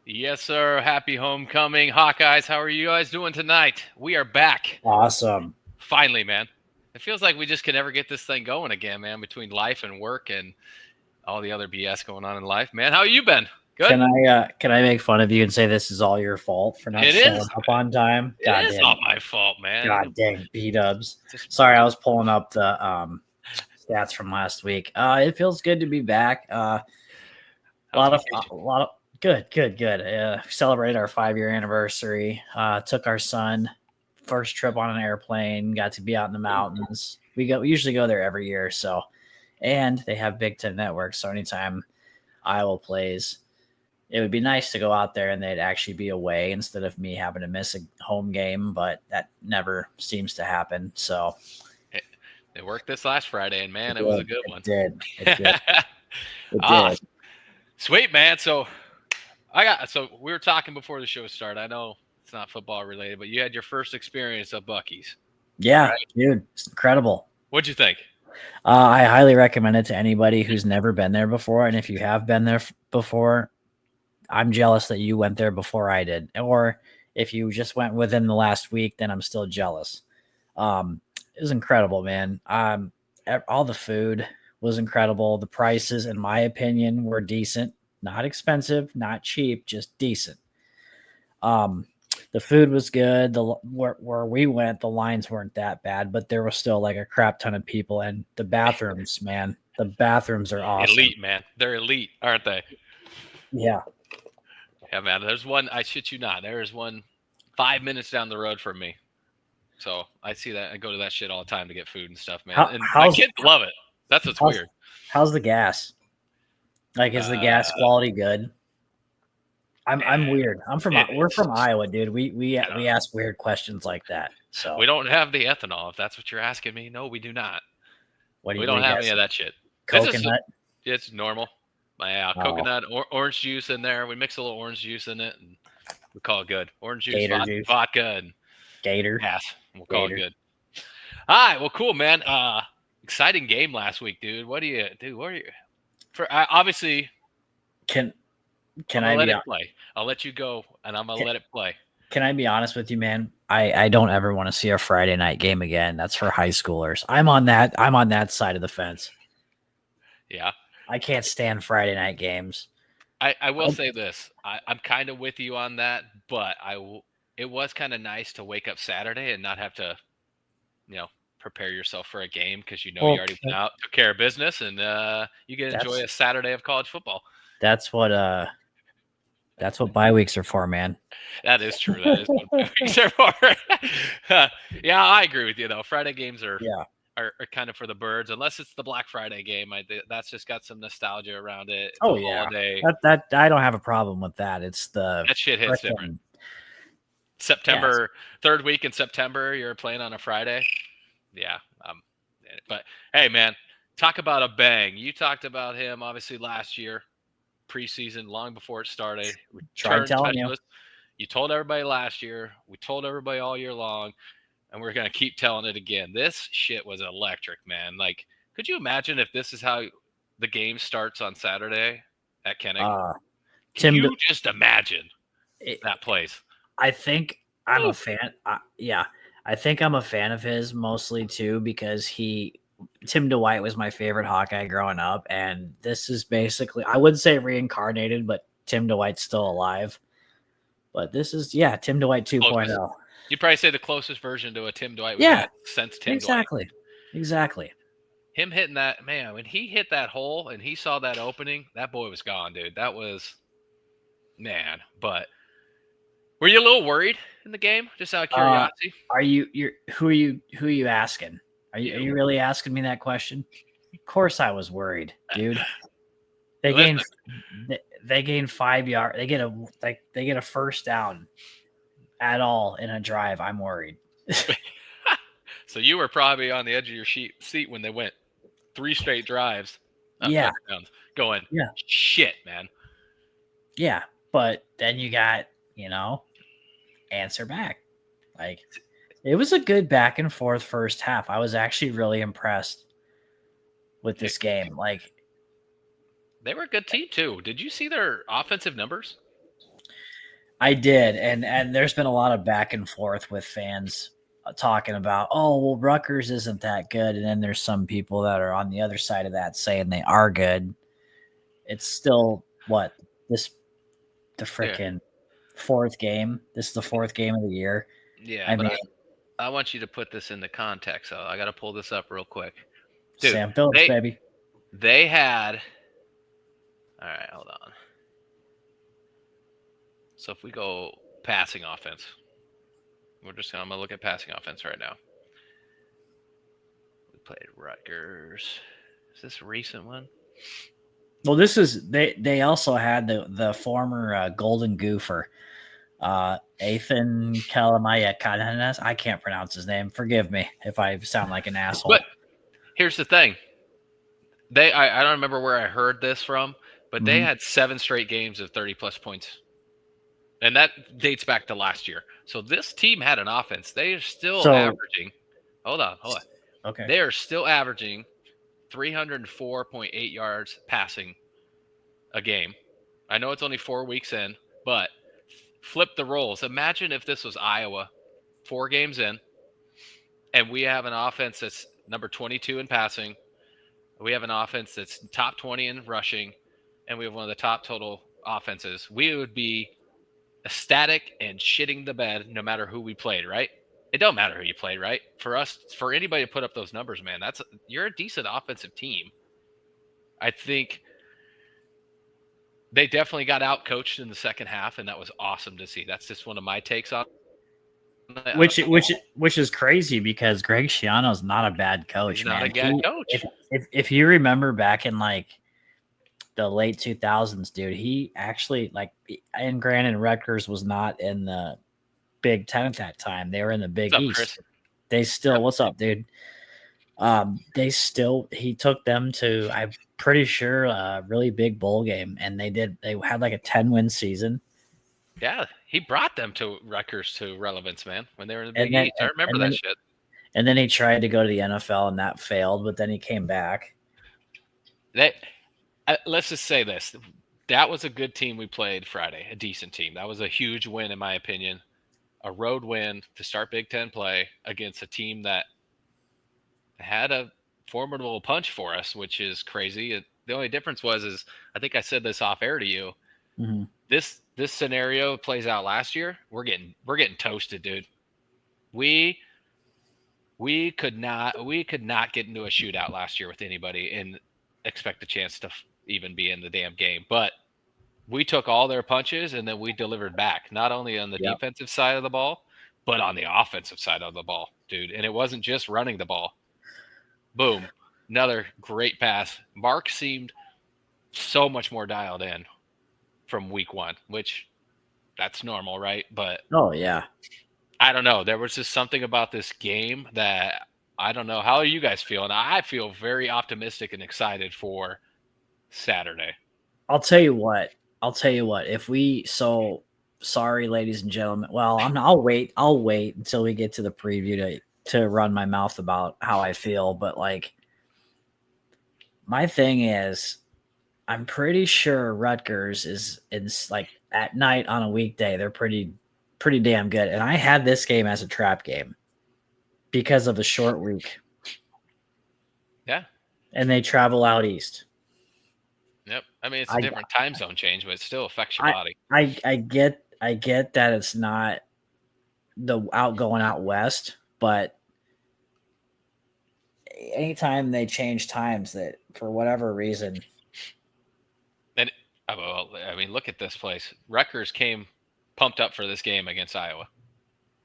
Yes, sir. Happy homecoming. Hawkeyes, how are you guys doing tonight? We are back. Awesome. Finally, man. It feels like we just can never get this thing going again, man, between life and work and all the other BS going on in life. Man, how you been? Good? Can I make fun of you and say this is all your fault for not showing up on time? It is all my fault, man. God dang, B-dubs. Sorry, I was pulling up the stats from last week. It feels good to be back. A lot of good. Celebrated our 5-year anniversary. Took our son first trip on an airplane. Got to be out in the mountains. We usually go there every year. So, and they have Big Ten Network. So anytime Iowa plays, it would be nice to go out there and they'd actually be away instead of me having to miss a home game. But that never seems to happen. So it worked this last Friday, and man, it was a good one. It did. Sweet, man. So we were talking before the show started. I know it's not football related, but you had your first experience of Buc-ee's. Yeah, right? Dude, it's incredible. What'd you think? I highly recommend it to anybody who's never been there before. And if you have been there before, I'm jealous that you went there before I did. Or if you just went within the last week, then I'm still jealous. It was incredible, man. All the food was incredible. The prices, in my opinion, were decent. Not expensive, not cheap, just decent. The food was good. Where we went, the lines weren't that bad, but there was still like a crap ton of people. And the bathrooms, man, the bathrooms are awesome. Elite, man. They're elite, aren't they? Yeah. Yeah, man. There's one, I shit you not. There's one 5 minutes down the road from me. So I see that. I go to that shit all the time to get food and stuff, man. And my kids love it. That's what's weird. How's the gas? Like, is the gas quality good? I'm weird. We're from Iowa, dude. We ask weird questions like that. So we don't have the ethanol, if that's what you're asking me. No, we do not. We don't have any of that shit. Coconut? It's normal. Coconut, orange juice in there. We mix a little orange juice in it, and we call it good. Orange juice, vodka, and Gator. Gas. We'll call it good. All right. Well, cool, man. Exciting game last week, dude. What are you? Obviously. Can I let it play? I'll let you go, and I'm gonna let it play. Can I be honest with you, man? I don't ever want to see a Friday night game again. That's for high schoolers. I'm on that side of the fence. Yeah. I can't stand Friday night games. I will say this. I'm kind of with you on that, but it was kind of nice to wake up Saturday and not have to, prepare yourself for a game because you already went out, took care of business, and you can enjoy a Saturday of college football. That's what bye weeks are for, man. That is true. That is what bye weeks are for. Yeah, I agree with you though. Friday games are kind of for the birds, unless it's the Black Friday game. That's just got some nostalgia around it. It's holiday. That I don't have a problem with that. It's that shit hits different. September, third week in September, you're playing on a Friday. Yeah. But hey, man, talk about a bang. You talked about him obviously last year, preseason, long before it started. Tried telling you. You told everybody last year. We told everybody all year long, and we're gonna keep telling it again. This shit was electric, man. Like, could you imagine if this is how the game starts on Saturday at Kenneck? Can you just imagine that place? I think I'm a fan. I think I'm a fan of his mostly too because Tim Dwight was my favorite Hawkeye growing up, and this is basically, I wouldn't say reincarnated, but Tim Dwight's still alive. But this is Tim Dwight 2.0. You'd probably say the closest version to a Tim Dwight we've had since Tim Dwight. Exactly. Him hitting that, man, when he hit that hole and he saw that opening, that boy was gone, dude. That was, man. But were you a little worried in the game, just out of curiosity? Who are you asking? Are you really asking me that question? Of course I was worried, dude. They gained 5 yards. They get a first down at all in a drive. I'm worried. So you were probably on the edge of your seat when they went 3 straight drives. Going, shit, man. Yeah, but then you got, answer back. Like, it was a good back and forth first half. I was actually really impressed with this game. Like, They were a good team too. Did you see their offensive numbers? I did, and there's been a lot of back and forth with fans talking about, oh, well, Rutgers isn't that good, and then there's some people that are on the other side of that saying they are good. It's still the Yeah. freaking fourth game. This is the fourth game of the year. Yeah, I but mean, I want you to put this into context. So I got to pull this up real quick, dude. Sam Phillips, baby. They had. All right, hold on. So if we go passing offense, I'm gonna look at passing offense right now. We played Rutgers. Is this a recent one? Well, this is they also had the former Golden Goofer, Ethan Kalamaya Kananas. I can't pronounce his name. Forgive me if I sound like an asshole. But here's the thing. I don't remember where I heard this from, but they had 7 straight games of 30-plus points. And that dates back to last year. So this team had an offense. They are still averaging. Hold on. Okay. They are still averaging 304.8 yards passing a game. I know it's only 4 weeks in, but flip the roles. Imagine if this was Iowa 4 games in, and we have an offense that's number 22 in passing. We have an offense that's top 20 in rushing, and we have one of the top total offenses. We would be ecstatic and shitting the bed no matter who we played, right? It don't matter who you played, right? For anybody to put up those numbers, man, you're a decent offensive team. I think they definitely got out coached in the second half, and that was awesome to see. That's just one of my takes on it. Which is crazy because Greg Schiano's not a bad coach. He's not a bad coach. If you remember back in like the late 2000s, dude, he actually and granted, Rutgers was not in the Big Ten at that time. They were in the Big East. Chris? They still, what's up, dude? He took them to, I'm pretty sure, a really big bowl game, and they had like a 10-win season. Yeah, he brought them to Rutgers to relevance, man, when they were in the Big East. I remember that shit. And then he tried to go to the NFL, and that failed, but then he came back. Let's just say this. That was a good team we played Friday, a decent team. That was a huge win, in my opinion. A road win to start Big Ten play against a team that had a formidable punch for us, which is crazy. The only difference is I think I said this off air to you. Mm-hmm. This scenario plays out last year. We're getting toasted, dude. We could not get into a shootout last year with anybody and expect a chance to even be in the damn game. But we took all their punches and then we delivered back, not only on the defensive side of the ball, but on the offensive side of the ball, dude. And it wasn't just running the ball. Boom. Another great pass. Mark seemed so much more dialed in from week 1, which that's normal, right? But oh yeah, I don't know. There was just something about this game that I don't know. How are you guys feeling? I feel very optimistic and excited for Saturday. I'll tell you what. Sorry, ladies and gentlemen. Well, I'll wait until we get to the preview to run my mouth about how I feel. But my thing is, I'm pretty sure Rutgers is at night on a weekday. They're pretty damn good. And I had this game as a trap game because of the short week. Yeah. And they travel out east. Yep. I mean, it's a different time zone change, but it still affects your body. I get that it's not the going out west, but anytime they change times, that for whatever reason. And I mean, look at this place. Rutgers came pumped up for this game against Iowa.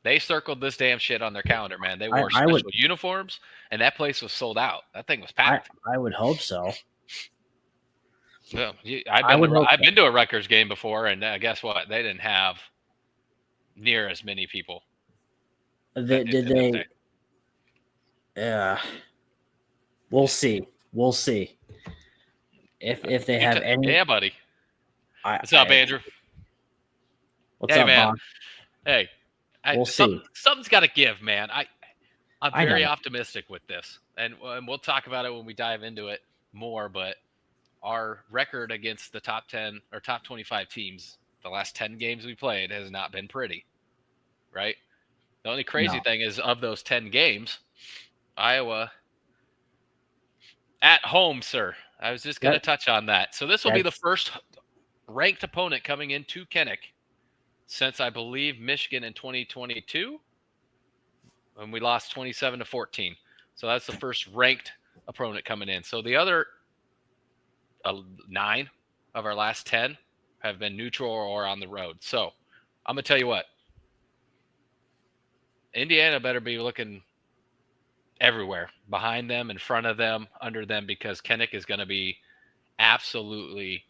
They circled this damn shit on their calendar, man. They wore special uniforms, and that place was sold out. That thing was packed. I would hope so. Yeah, I've been to a Rutgers game before, and guess what? They didn't have near as many people. Did they? Yeah. We'll see. If they have any. Yeah, buddy. What's up, Andrew? What's up, man? Bob? Hey, we'll see. Something's got to give, man. I'm very optimistic with this, and we'll talk about it when we dive into it more. But our record against the top 10 or top 25 teams, the last 10 games we played, has not been pretty, right? The only crazy thing is, of those 10 games, Iowa at home, sir. I was just going to touch on that. So this will be the first ranked opponent coming into Kinnick since, I believe, Michigan in 2022, when we lost 27-14. So that's the first ranked opponent coming in. So the other 9 of our last 10 have been neutral or on the road. So I'm going to tell you what. Indiana better be looking everywhere, behind them, in front of them, under them, because Kinnick is going to be absolutely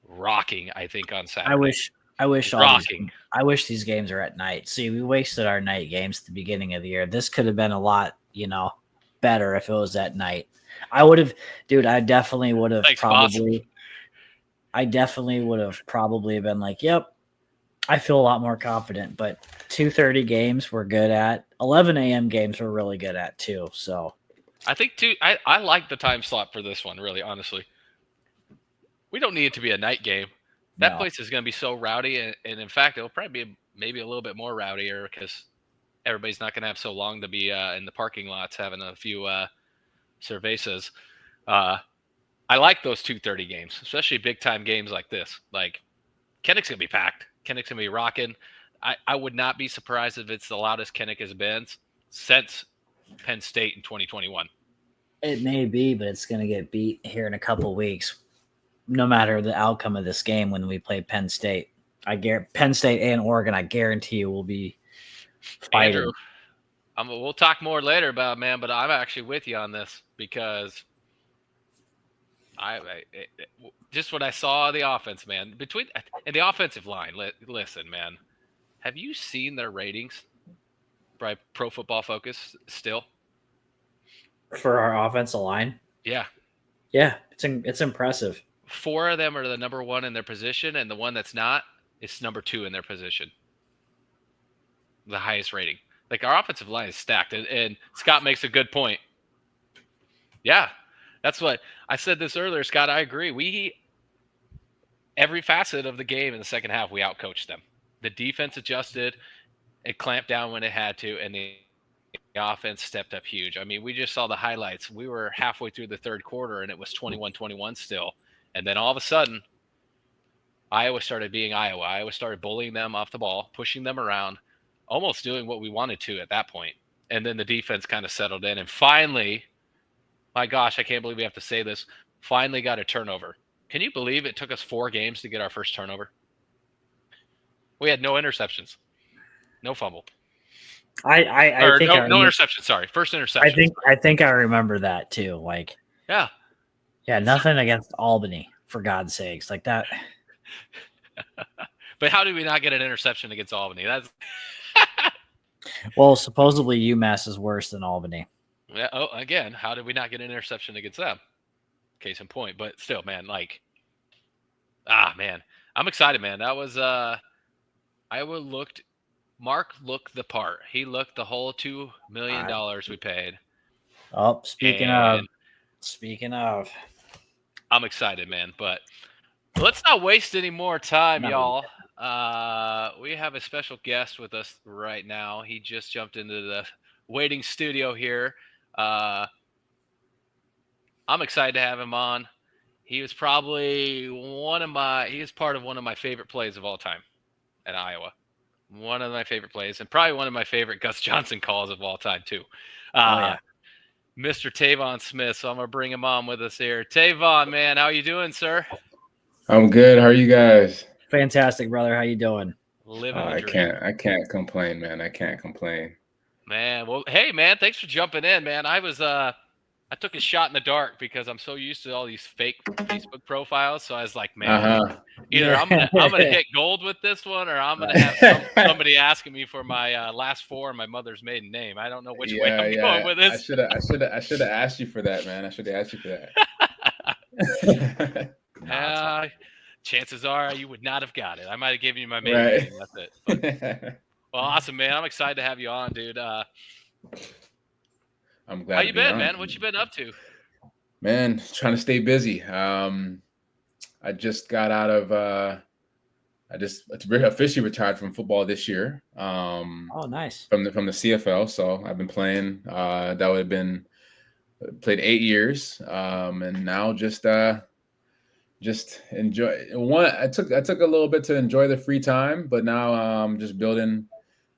rocking, I think, on Saturday. I wish these games are at night. See, we wasted our night games at the beginning of the year. This could have been a lot, better if it was at night. I definitely would have probably been like, yep, I feel a lot more confident. But 2:30 games we're good at. 11 a.m. games we're really good at too. So I think I like the time slot for this one, really, honestly. We don't need it to be a night game. That place is going to be so rowdy, and in fact, it'll probably be maybe a little bit more rowdier because everybody's not going to have so long to be in the parking lots having a few cervezas. I like those 2:30 games, especially big-time games like this. Like, Kinnick's going to be packed. Kinnick's going to be rocking. I would not be surprised if it's the loudest Kinnick has been since Penn State in 2021. It may be, but it's going to get beat here in a couple weeks, no matter the outcome of this game when we play Penn State. Penn State and Oregon, I guarantee you, will be fighting. Andrew, we'll talk more later about it, man, but I'm actually with you on this because just what I saw of the offense, man, and the offensive line. Listen, man, have you seen their ratings by Pro Football Focus still for our offensive line? Yeah, it's impressive. 4 of them are the number 1 in their position, and the one that's not is number 2 in their position. The highest rating. Like, our offensive line is stacked, and Scott makes a good point. Yeah, that's what I said this earlier, Scott. I agree. Every facet of the game in the second half, we outcoached them. The defense adjusted, it clamped down when it had to, and the offense stepped up huge. I mean, we just saw the highlights. We were halfway through the third quarter, and it was 21-21 still. And then all of a sudden, Iowa started being Iowa. Iowa started bullying them off the ball, pushing them around, almost doing what we wanted to at that point. And then the defense kind of settled in. And finally, my gosh, I can't believe we have to say this, finally got a turnover. Can you believe it took us 4 games to get our first turnover? We had no interceptions, no fumble. No interception. Sorry, first interception. I think I remember that too. Like, yeah, nothing against Albany, for God's sakes, like that. But how did we not get an interception against Albany? That's well, supposedly UMass is worse than Albany. Yeah. Oh, again, how did we not get an interception against them? Case in point. But still, man, man, I'm excited, man. That was Mark looked the part. He looked the whole $2 million we paid. Oh, speaking of, I'm excited, man. But let's not waste any more time, y'all. We have a special guest with us right now. He just jumped into the waiting studio here. I'm excited to have him on. He was probably part of one of my favorite plays of all time at Iowa. One of my favorite plays, and probably one of my favorite Gus Johnson calls of all time, too. Mr. Tevaun Smith. So I'm going to bring him on with us here. Tevaun, man, how you doing, sir? I'm good. How are you guys? Fantastic, brother. How you doing? Living the dream. I can't complain, man. I can't complain. Man, well, hey, man, thanks for jumping in, man. I took a shot in the dark because I'm so used to all these fake Facebook profiles. So I was like, man, either I'm gonna hit gold with this one, or I'm gonna have somebody asking me for my last 4 of my mother's maiden name. I don't know which way I'm going with this. I should have asked you for that, man. I should have asked you for that. Chances are you would not have got it. I might have given you my maiden name. That's it. But, well, awesome, man. I'm excited to have you on, dude. I'm glad. How you been, man? What you been up to? Man, trying to stay busy. I just got out of I just officially retired from football this year. Oh, nice. From the CFL. So I've been playing. That would have been played 8 years. And now just enjoy one. I took a little bit to enjoy the free time, but now just building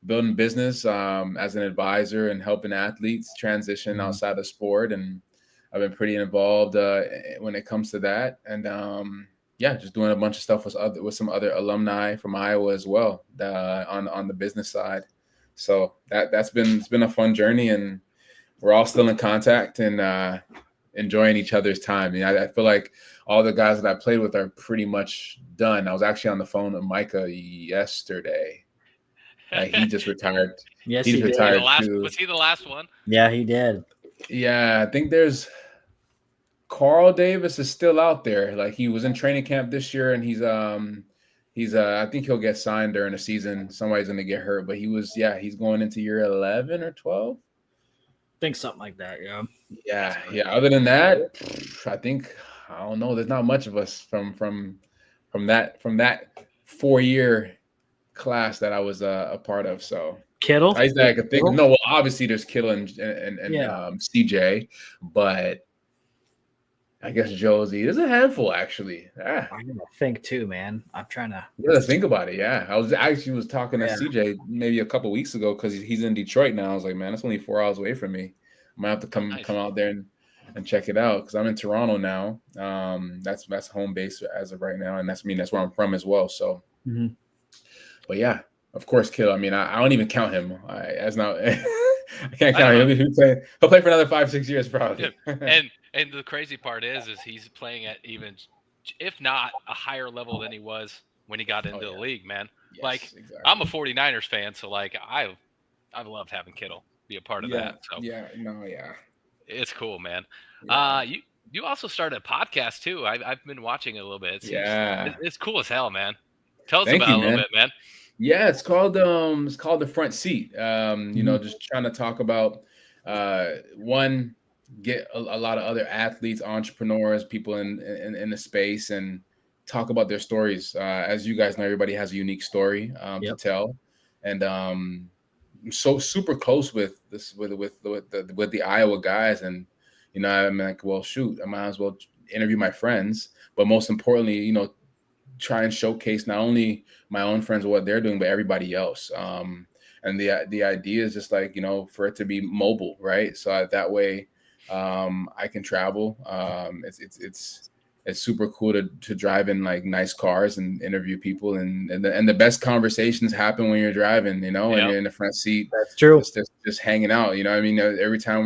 business as an advisor and helping athletes transition outside of sport. And I've been pretty involved when it comes to that. And yeah, just doing a bunch of stuff with some other alumni from Iowa as well on the business side. So it's been a fun journey, and we're all still in contact and enjoying each other's time. I feel like all the guys that I played with are pretty much done. I was actually on the phone with Micah yesterday. He just retired. Yes, he he just did. retired too. Was he the last one? Yeah, he did. Yeah, I think there's Carl Davis is still out there. Like, he was in training camp this year, and he's I think he'll get signed during the season. Somebody's gonna get hurt, but he's going into year 11 or 12. I think something like that. Yeah. Yeah. Other than that, I don't know. There's not much of us from that 4-year class that I was a part of. So Kittle. I could think. No, well, obviously there's Kittle and CJ, but I guess Josie. There's a handful, actually. I gotta think too, man. I'm trying to. You gotta think about it. Yeah, I was talking to CJ maybe a couple weeks ago because he's in Detroit now. I was like, man, that's only 4 hours away from me. I might have to come out there and check it out because I'm in Toronto now. That's home base as of right now, and that's where I'm from as well. So, but yeah, of course, Kittle. I mean, I don't even count him. I can't count him. He'll play for another 5-6 years probably. Yeah. And the crazy part is he's playing at even, if not a higher level than he was when he got into the league, man. Yes, like, exactly. I'm a 49ers fan, so like I've loved having Kittle be a part of that. So it's cool, man. Yeah. You also started a podcast too. I've been watching it a little bit. It's cool as hell, man. Tell us about it a little bit, man. Yeah, it's called The Front Seat. Just trying to talk about get a lot of other athletes, entrepreneurs, people in the space, and talk about their stories. As you guys know, everybody has a unique story to tell, and I'm so super close with the Iowa guys, and I'm like, well, shoot, I might as well interview my friends, but most importantly, try and showcase not only my own friends what they're doing, but everybody else. And the idea is just like, for it to be mobile, right? So that way I can travel. It's super cool to drive in like nice cars and interview people, and the best conversations happen when you're driving, and you're in the front seat. That's true. Just hanging out, I mean, every time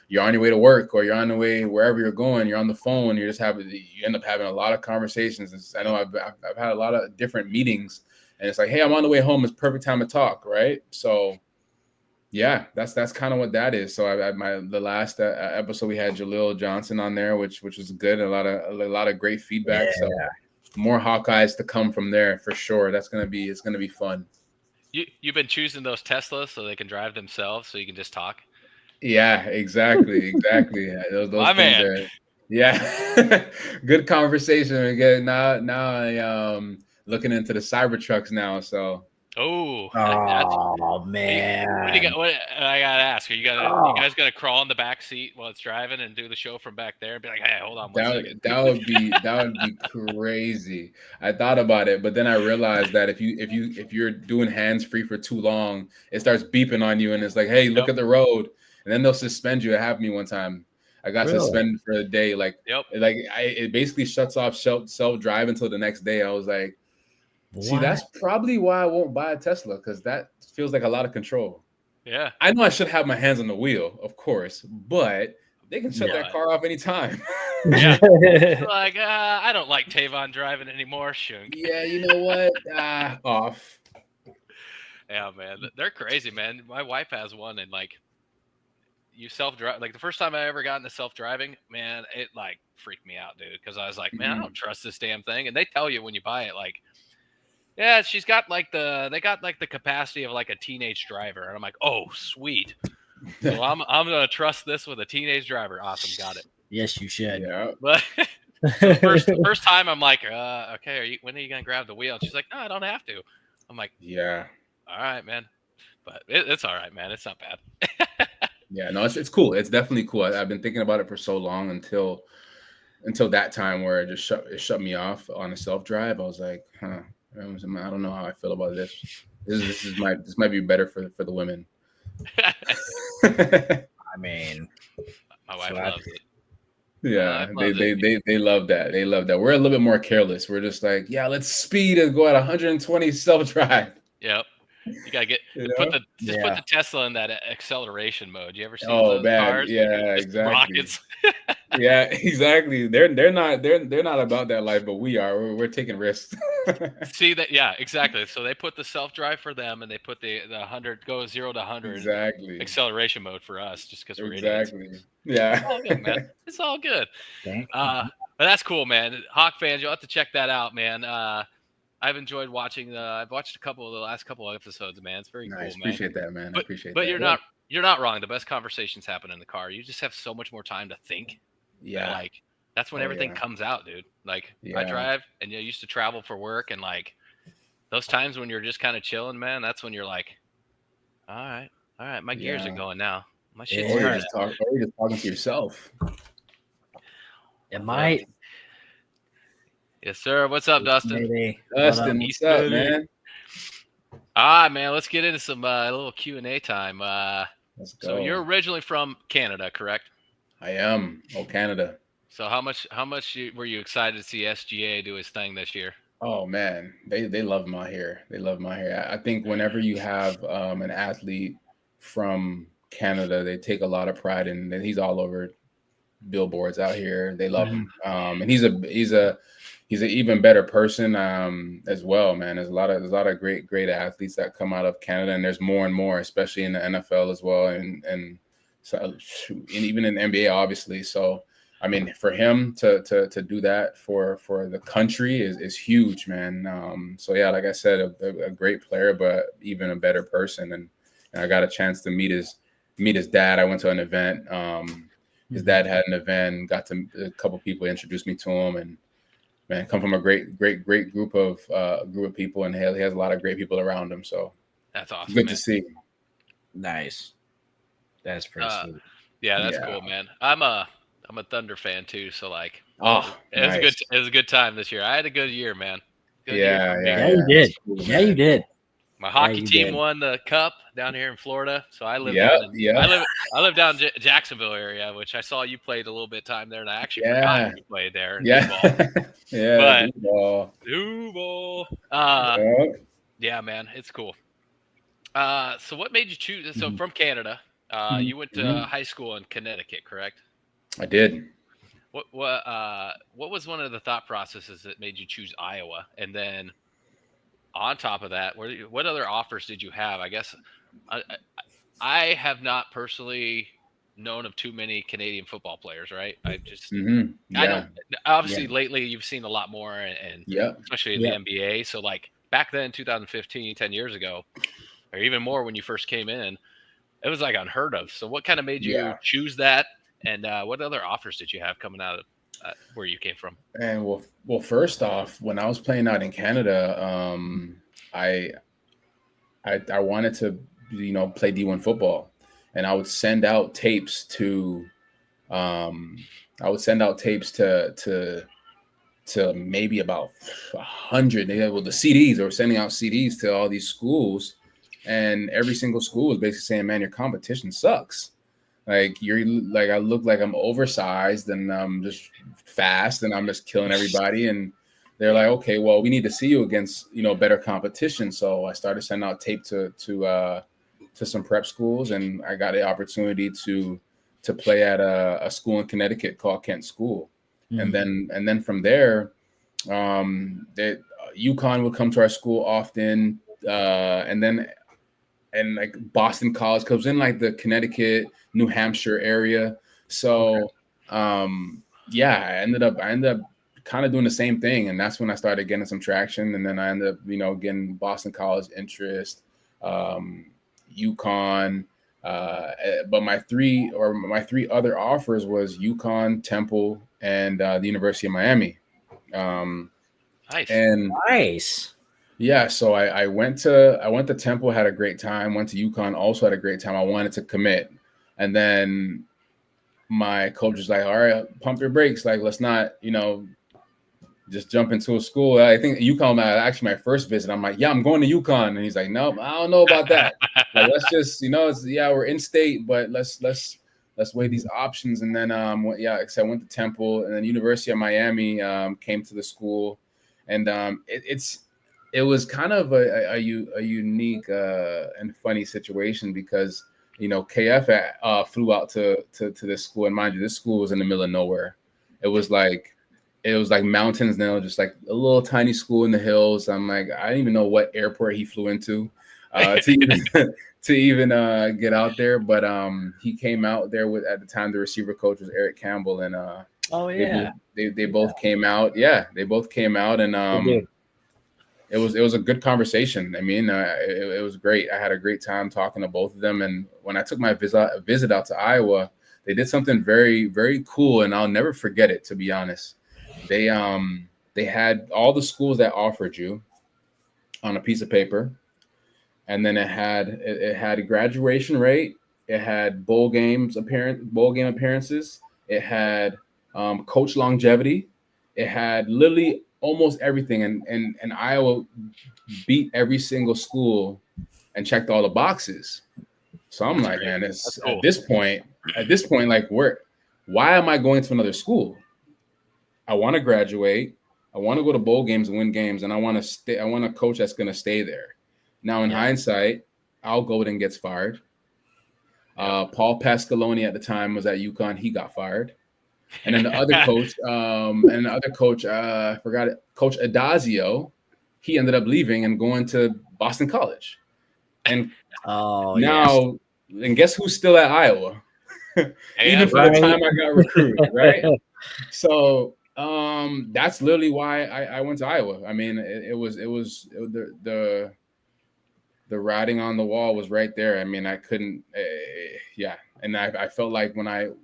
you're on your way to work or you're on the way wherever you're going, you're on the phone, you end up having a lot of conversations. I know I've had a lot of different meetings, and it's like, hey, I'm on the way home. It's perfect time to talk, right? So yeah, that's kind of what that is. So the last episode we had Jaleel Johnson on there, which was good. A lot of great feedback. Yeah. So more Hawkeyes to come from there for sure. It's gonna be fun. You've been choosing those Teslas so they can drive themselves, so you can just talk. Yeah, exactly. Those My man. Are, yeah, good conversation. Again, now I looking into the Cybertrucks now. So. Oh man! What I gotta ask? You guys gonna crawl in the back seat while it's driving and do the show from back there and be like, "Hey, hold on one second." That would be crazy. I thought about it, but then I realized that if you're doing hands free for too long, it starts beeping on you, and it's like, "Hey, look at the road," and then they'll suspend you. It happened to me one time. I got suspended for a day. Like, it basically shuts off self-drive until the next day. I was like. See, that's probably why I won't buy a Tesla, because that feels like a lot of control. Yeah. I know I should have my hands on the wheel, of course, but they can shut that car off anytime. Yeah. Like, I don't like Tevaun driving anymore, Shunk. Yeah, you know what? Off. Yeah, man. They're crazy, man. My wife has one, and like, you self-drive. Like, the first time I ever got into self-driving, man, it like freaked me out, dude, because I was like, man, I don't trust this damn thing. And they tell you when you buy it, like, yeah, they got like the capacity of like a teenage driver, and I'm like, oh, sweet. So I'm gonna trust this with a teenage driver. Awesome, got it. Yes, you should. Yeah. But the first time I'm like, okay, when are you gonna grab the wheel? And she's like, no, I don't have to. I'm like, Yeah. all right, man. But it's all right, man. It's not bad. Yeah, no, it's cool. It's definitely cool. I've been thinking about it for so long until that time where it shut me off on a self drive. I was like, I don't know how I feel about this. This might be better for the women. I mean, my wife loves it. Yeah, they love that. They love that. We're a little bit more careless. We're just like, yeah, let's speed and go at 120 self drive. Yep. You gotta put the Tesla in that acceleration mode. You ever see those cars? Yeah, just exactly. Rockets. Yeah, exactly. They're not about that life, but we are. We're taking risks. See that? Yeah, exactly. So they put the self drive for them, and they put the 100 go 0 to 100 exactly acceleration mode for us, just because we're exactly. idiots. Yeah, it's all good, man. It's all good. But that's cool, man. Hawk fans, you'll have to check that out, man. I've enjoyed watching. I've watched the last couple of episodes, man. It's very cool, man. Appreciate that, man. I appreciate that. But you're not wrong. The best conversations happen in the car. You just have so much more time to think. Yeah, like that's when everything comes out, dude. Like I drive, and I used to travel for work, and like those times when you're just kind of chilling, man. That's when you're like, all right, my gears are going now. My shit's or you're just talking to yourself. It might. Yes, sir. What's up, Dustin? Dustin, what's up, man? Man, let's get into some little Q&A time. Let's go. So you're originally from Canada, correct? I am. Oh, Canada. So how much were you excited to see SGA do his thing this year? Oh man, they love him out here. They love him out here. I think whenever you have an athlete from Canada, they take a lot of pride in. And he's all over billboards out here. They love him, and he's an even better person as well, man. There's a lot of great athletes that come out of Canada, and there's more and more, especially in the NFL as well, and even in the NBA, obviously. So, I mean, for him to do that for the country is huge, man. So yeah, like I said, a great player, but even a better person, and I got a chance to meet his dad. I went to an event. His dad had an event. A couple people introduced me to him, and man, come from a great group of people, and he has a lot of great people around him. So that's awesome. Good to see. Nice. That's pretty sweet. Yeah, that's cool, man. I'm a Thunder fan too, so like, it was a good time this year. I had a good year, man. You did. Yeah, you did. My hockey team won the cup down here in Florida, so I live I live down Jacksonville area, which I saw you played a little bit of time there, and I actually forgot you played there. Duval. Yeah, man, it's cool. So what made you choose? So from Canada, you went to high school in Connecticut, correct? I did. What was one of the thought processes that made you choose Iowa? And then on top of that, what other offers did you have? I guess I have not personally known of too many Canadian football players, right? I just I don't. Obviously, lately you've seen a lot more, and especially in the NBA. So like back then, 2015, 10 years ago, or even more when you first came in, it was like unheard of. So what kind of made you choose that? And what other offers did you have coming out of where you came from? And well, first off, when I was playing out in Canada, I wanted to, play D1 football, and I would send out tapes to maybe about 100. The CDs, they were sending out CDs to all these schools, and every single school was basically saying, "Man, your competition sucks. Like I look like I'm oversized and I'm just fast and I'm just killing everybody." And they're like, "Okay, well, we need to see you against better competition." So I started sending out tape to some prep schools, and I got the opportunity to play at a school in Connecticut called Kent School, and then from there, UConn would come to our school often, and like Boston College comes in like the Connecticut, New Hampshire area. So, I ended up kind of doing the same thing. And that's when I started getting some traction. And then I ended up, getting Boston College interest, UConn, But my three other offers was UConn, Temple, and the University of Miami. Nice. And nice. Yeah, so I went to Temple, had a great time. Went to UConn, also had a great time. I wanted to commit, and then my coach was like, "All right, pump your brakes. Like, let's not, just jump into a school." I think UConn actually my first visit. I'm like, "Yeah, I'm going to UConn," and he's like, "Nope, I don't know about that. Like, let's just, we're in state, but let's weigh these options." And then, so I went to Temple, and then University of Miami came to the school, and it was kind of a unique and funny situation because KF flew out to this school, and mind you, this school was in the middle of nowhere. It was like mountains now, just like a little tiny school in the hills. I'm like, I didn't even know what airport he flew into to even get out there. But he came out there with, at the time, the receiver coach was Eric Campbell, and they both came out. Yeah, they both came out, and it was a good conversation. I mean, it was great. I had a great time talking to both of them. And when I took my visit out to Iowa, they did something very, very cool, and I'll never forget it, to be honest. They had all the schools that offered you on a piece of paper, and then it had a graduation rate, it had bowl game appearances, it had coach longevity, it had literally almost everything, and Iowa beat every single school and checked all the boxes. So I'm like, man, it's cool. at this point, like, why am I going to another school? I want to graduate. I want to go to bowl games and win games, and I want to stay. I want a coach that's going to stay there. Now, in hindsight, Al Golden gets fired. Paul Pasqualoni at the time was at UConn. He got fired. And then the other coach, I forgot it, Coach Adazio, he ended up leaving and going to Boston College. And and guess who's still at Iowa? Even for the time I got recruited, right? So that's literally why I went to Iowa. I mean, it was the writing on the wall was right there. I mean, I couldn't, and I felt like when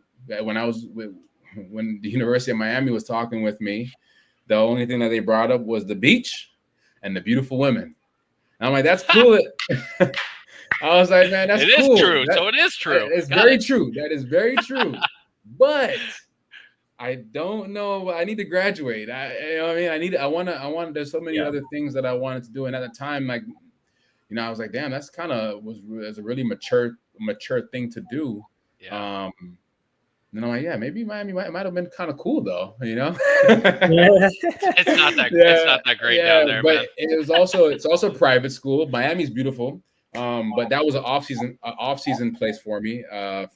the University of Miami was talking with me, the only thing that they brought up was the beach and the beautiful women. And I'm like, that's cool. I was like, man, that's cool. It is true. So it is true. It's very true. That is very true. But I don't know. I need to graduate. There's so many other things that I wanted to do. And at the time, like, I was like, damn, that's kind of was a really mature thing to do. Yeah. And I'm like, yeah, maybe Miami might have been kind of cool though, It's not that great down there, but man. It's also a private school. Miami's beautiful. But that was an off-season place for me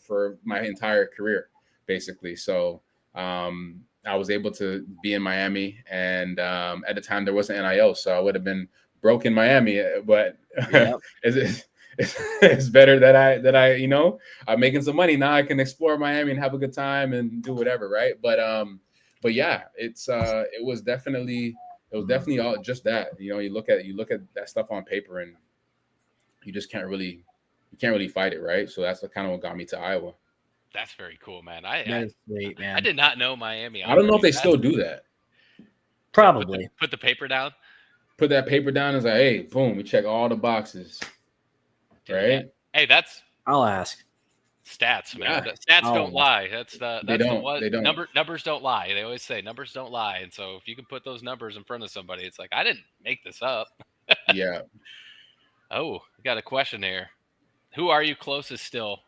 for my entire career, basically. So I was able to be in Miami, and at the time there wasn't NIL, so I would have been broke in Miami. But it's better that I'm making some money now. I can explore Miami and have a good time and do whatever, right? But yeah, it was definitely all just that. You look at that stuff on paper, and you just can't really fight it, right? So that's kind of what got me to Iowa. That's very cool, man. That's great, man. I did not know Miami. I don't know if they still do that. Probably. Put the paper down. Put that paper down and it's like, hey, boom, we check all the boxes. Right? Hey, I'll ask. Stats, man. Yeah. Stats don't lie. They don't. Numbers don't lie. They always say numbers don't lie. And so if you can put those numbers in front of somebody, it's like, I didn't make this up. Yeah. Oh, I got a question here. Who are you closest still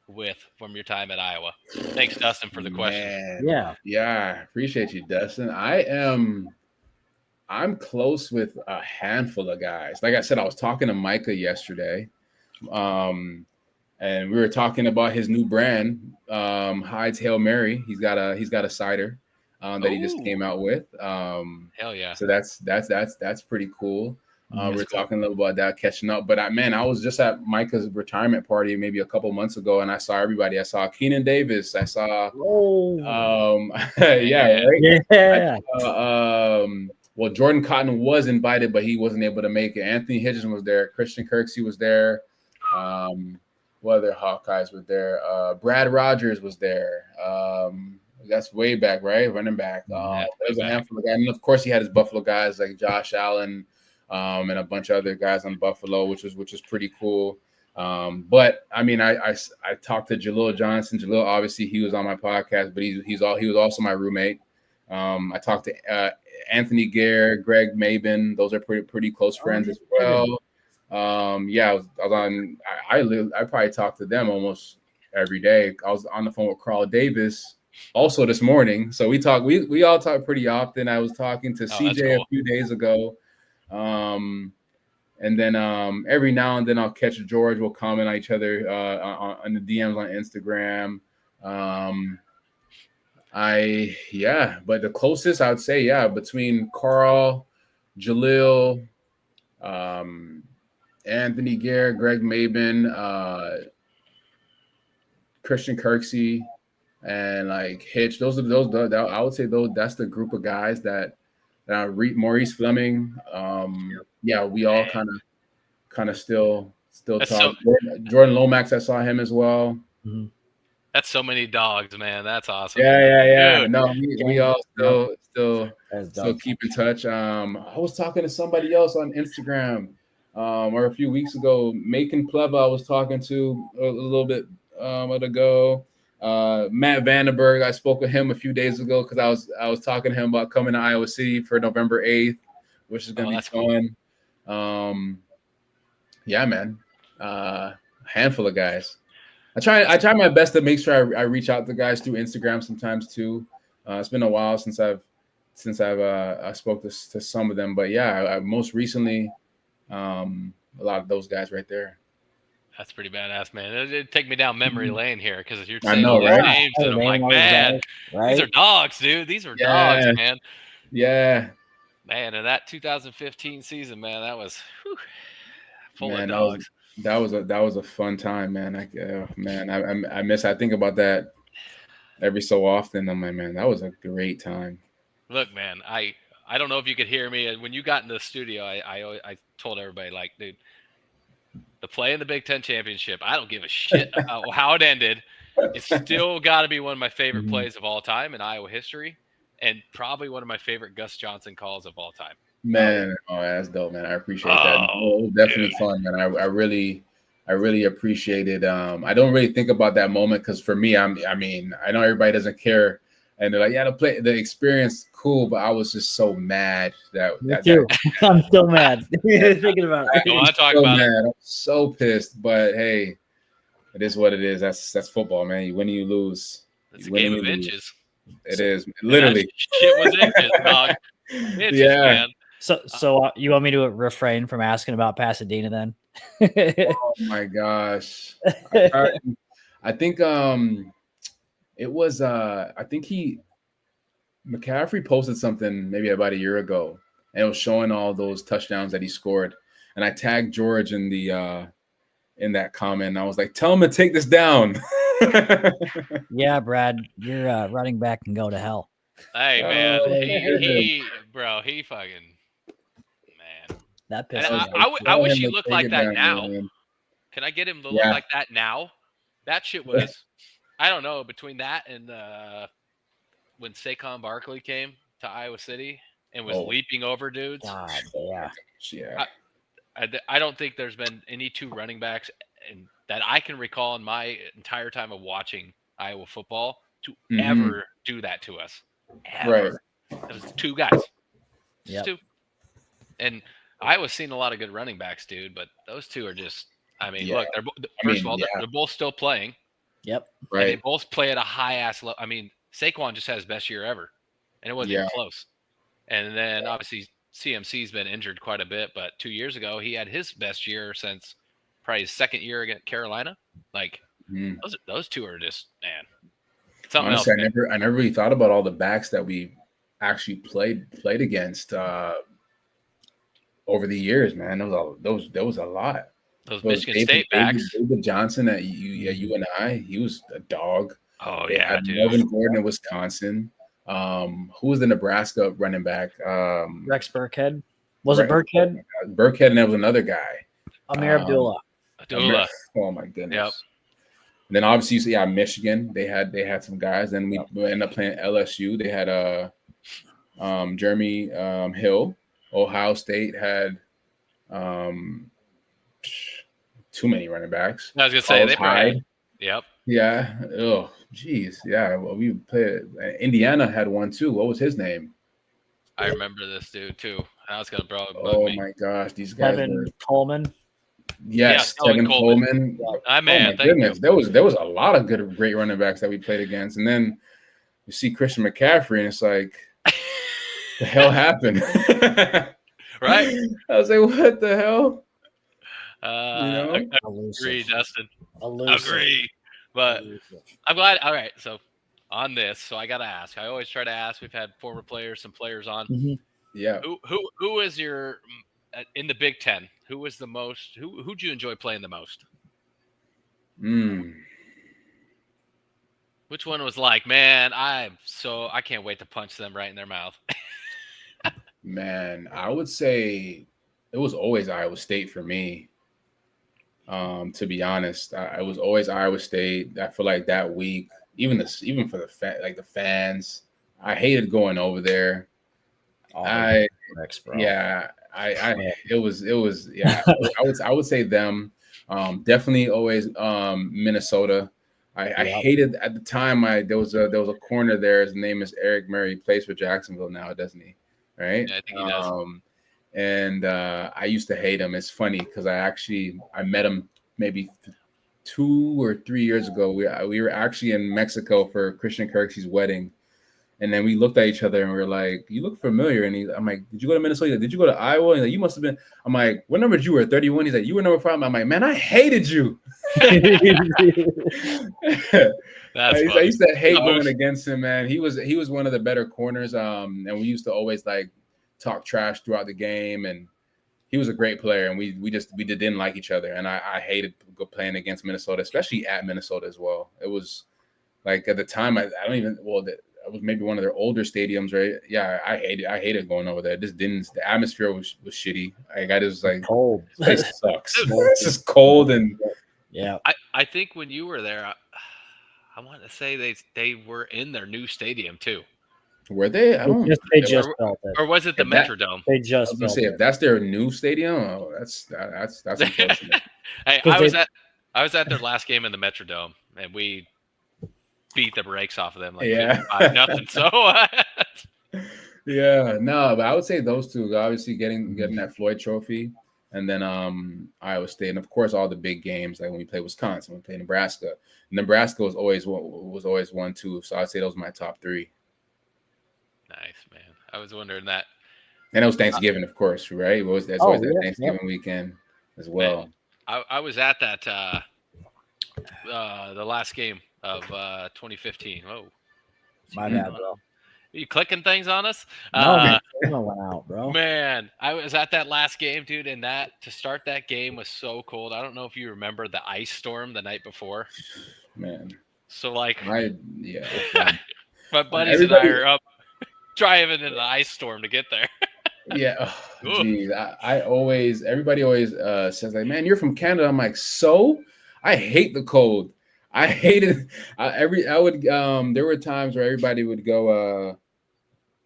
with from your time at Iowa? Thanks, Dustin, for the question. Yeah. Appreciate you, Dustin. I'm close with a handful of guys. Like I said, I was talking to Micah yesterday. And we were talking about his new brand, Hyde's Hail Mary. He's got a cider that he just came out with. Hell yeah! So that's pretty cool. We're talking a little about that, catching up. But I was just at Micah's retirement party maybe a couple months ago, and I saw everybody. I saw Keenan Davis. I saw, well, Jordan Cotton was invited, but he wasn't able to make it. Anthony Hitchens was there. Christian Kirksey was there. what other Hawkeyes were there? Brad Rogers was there. That's way back, right? Running back. There's a handful of guys. And of course, he had his Buffalo guys like Josh Allen and a bunch of other guys on Buffalo, which is pretty cool. But I mean, I talked to Jaleel Johnson. Jaleel, obviously, he was on my podcast, but he was also my roommate. I talked to Anthony Gare, Greg Mabin. Those are pretty close friends as well. I was on. I probably talked to them almost every day. I was on the phone with Carl Davis also this morning, so we all talk pretty often. I was talking to CJ a few days ago, and then every now and then I'll catch George. We'll comment on each other on the DMs on Instagram. But the closest I would say, between Carl, Jaleel, Anthony Gare, Greg Mabin, Christian Kirksey, and like Hitch. I would say that's the group of guys that Maurice Fleming. We all kind of still talk. So, Jordan Lomax, I saw him as well. Mm-hmm. That's so many dogs, man. That's awesome. Yeah. Dude. No, we all still keep in touch. I was talking to somebody else on Instagram or a few weeks ago. Macon Pleva I was talking to a little bit ago. Matt Vandenberg, I spoke with him a few days ago because I was talking to him about coming to Iowa City for November 8th, which is going to be fun. Cool. Man. Handful of guys. I try my best to make sure I reach out to guys through Instagram sometimes too. It's been a while since I spoke to some of them, but I most recently a lot of those guys right there. That's pretty badass, man. It'd take me down memory lane here because you're I saying know, right? names, and I'm like, man, these are dogs, dude. These are dogs, man. Yeah. Man, and that 2015 season, man, that was full of dogs. That was a fun time, man. I think about that every so often. I'm like, man, that was a great time. Look, man, I don't know if you could hear me when you got in the studio. I told everybody, like, dude, the play in the Big Ten championship, I don't give a shit about how it ended. It's still got to be one of my favorite plays of all time in Iowa history, and probably one of my favorite Gus Johnson calls of all time. Man, that's dope, man. I appreciate that. It was definitely fun, man. I really appreciate it. I don't really think about that moment because for me, I know everybody doesn't care, and they're like, the experience, cool, but I was just so mad I'm still mad thinking about it. I want to talk about it. I'm so pissed, but hey, it is what it is. That's football, man. You win and you lose. It's a game of inches. It is literally. Shit was inches, dog. Inches, man. So you want me to refrain from asking about Pasadena then? Oh my gosh. I think it was McCaffrey posted something maybe about a year ago, and it was showing all those touchdowns that he scored. And I tagged George in in that comment. And I was like, tell him to take this down. Yeah, Brad, your running back can go to hell. Hey, man, he fucking. That pisses I wish he looked like that now. Man. Can I get him to look like that now? That shit was, I don't know, between that and when Saquon Barkley came to Iowa City and was leaping over dudes. God, yeah. I don't think there's been any two running backs that I can recall in my entire time of watching Iowa football to ever do that to us. Ever. Right. It was two guys. Just two. And Iowa's seen a lot of good running backs, dude, but those two are just, look, they're both still playing. Yep. Right. And they both play at a high-ass level. Saquon just had his best year ever, and it wasn't even close. And then, obviously, CMC's been injured quite a bit, but 2 years ago, he had his best year since probably his second year against Carolina. Like, those two are just, man, something honestly, else. I never really thought about all the backs that we actually played against over the years, man. There was a lot. Those Michigan State backs. David Johnson at UNI, he was a dog. Oh yeah, dude. Melvin Gordon at Wisconsin. Who was the Nebraska running back? Rex Burkhead. Was it Burkhead? Burkhead, and there was another guy. Amir Abdullah. Oh my goodness. And then obviously, yeah, Michigan, they had some guys. Then we ended up playing LSU. They had Jeremy Hill. Ohio State had too many running backs. I was gonna say they probably had, yep. Yeah. Oh, geez. Yeah. Well, we played. Indiana had one too. What was his name? I remember this dude too. I was gonna bug me. Oh my gosh, these guys Tevin Coleman. Yes, Tevin Coleman. Oh my goodness, there was a lot of great running backs that we played against, and then you see Christian McCaffrey, and it's like, the hell happened? Right? I was like, what the hell? Agree, Dustin. Agree. But I'm glad. All right, so on this, so I got to ask. I always try to ask. We've had former players, some players on. Mm-hmm. Yeah. Who is your in the Big Ten? Who was the most? Who'd you enjoy playing the most? Which one was like, man, I can't wait to punch them right in their mouth. Man, I would say it was always Iowa State for me. To be honest, I was always Iowa State. I feel like that week, even for the fans, I hated going over there. I would say them. Definitely always Minnesota. I hated at the time. There was a corner there. His name is Eric Murray. He plays for Jacksonville now, doesn't he? Right? Yeah, I think he does. And I used to hate him. It's funny because I met him maybe 2 or 3 years ago. We were actually in Mexico for Christian Kirksey's wedding. And then we looked at each other and we were like, "You look familiar." And I'm like, "Did you go to Minnesota?" Like, "Did you go to Iowa?" And he's like, "You must have been." I'm like, "What number did you wear? 31?" He's like, "You were number 5." I'm like, "Man, I hated you." That's I used to hate going against him, man. He was one of the better corners. And we used to always like talk trash throughout the game. And he was a great player. And we didn't like each other. And I hated playing against Minnesota, especially at Minnesota as well. It was like at the time, it was maybe one of their older stadiums, right? Yeah, I hated going over there. The atmosphere was shitty. I just like, cold. This place sucks. It's just cold and yeah. I think when you were there, I want to say they were in their new stadium too. Were they? I don't. They just built it. Or was it the Metrodome? They just built it. If that's their new stadium, that's unfortunate. Hey, I was at their last game in the Metrodome, and we beat the brakes off of them like 5-0. So yeah, no, but I would say those two, obviously getting that Floyd Trophy, and then Iowa State, and of course all the big games like when we played Wisconsin, when we played Nebraska. Nebraska was always 1-2, so I'd say those are my top 3. Nice, man. I was wondering that. And it was Thanksgiving, of course, right? That's always that Thanksgiving weekend as well. Man, I was at that the last game of 2015. Oh, my bad, bro. Are you clicking things on us? No, went out, bro. Man, I was at that last game, dude, and to start that game was so cold. I don't know if you remember the ice storm the night before. Man. So like, my buddies and I are up driving in the ice storm to get there. Yeah. Oh, geez. Everybody always says like, "Man, you're from Canada." I'm like, "So? I hate the cold. I hated there were times where everybody would go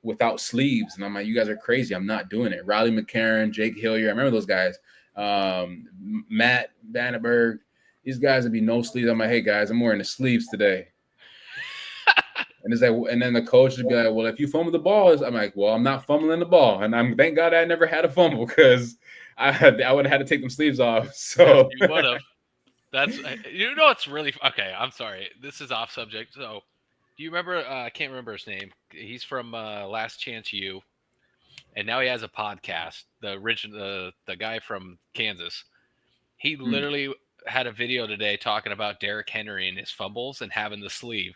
without sleeves, and I'm like, "You guys are crazy. I'm not doing it." Riley McCarron, Jake Hillier, I remember those guys. Matt Vandenberg, these guys would be no sleeves. I'm like, "Hey guys, I'm wearing the sleeves today." And it's like, and then the coach would be like, "Well, if you fumble the ball," I'm like, "Well, I'm not fumbling the ball," and thank God I never had a fumble because I would have had to take them sleeves off. So you would have. It's really okay. I'm sorry. This is off subject. So, do you remember? I can't remember his name. He's from Last Chance U, and now he has a podcast. The guy from Kansas. He literally had a video today talking about Derrick Henry and his fumbles and having the sleeve.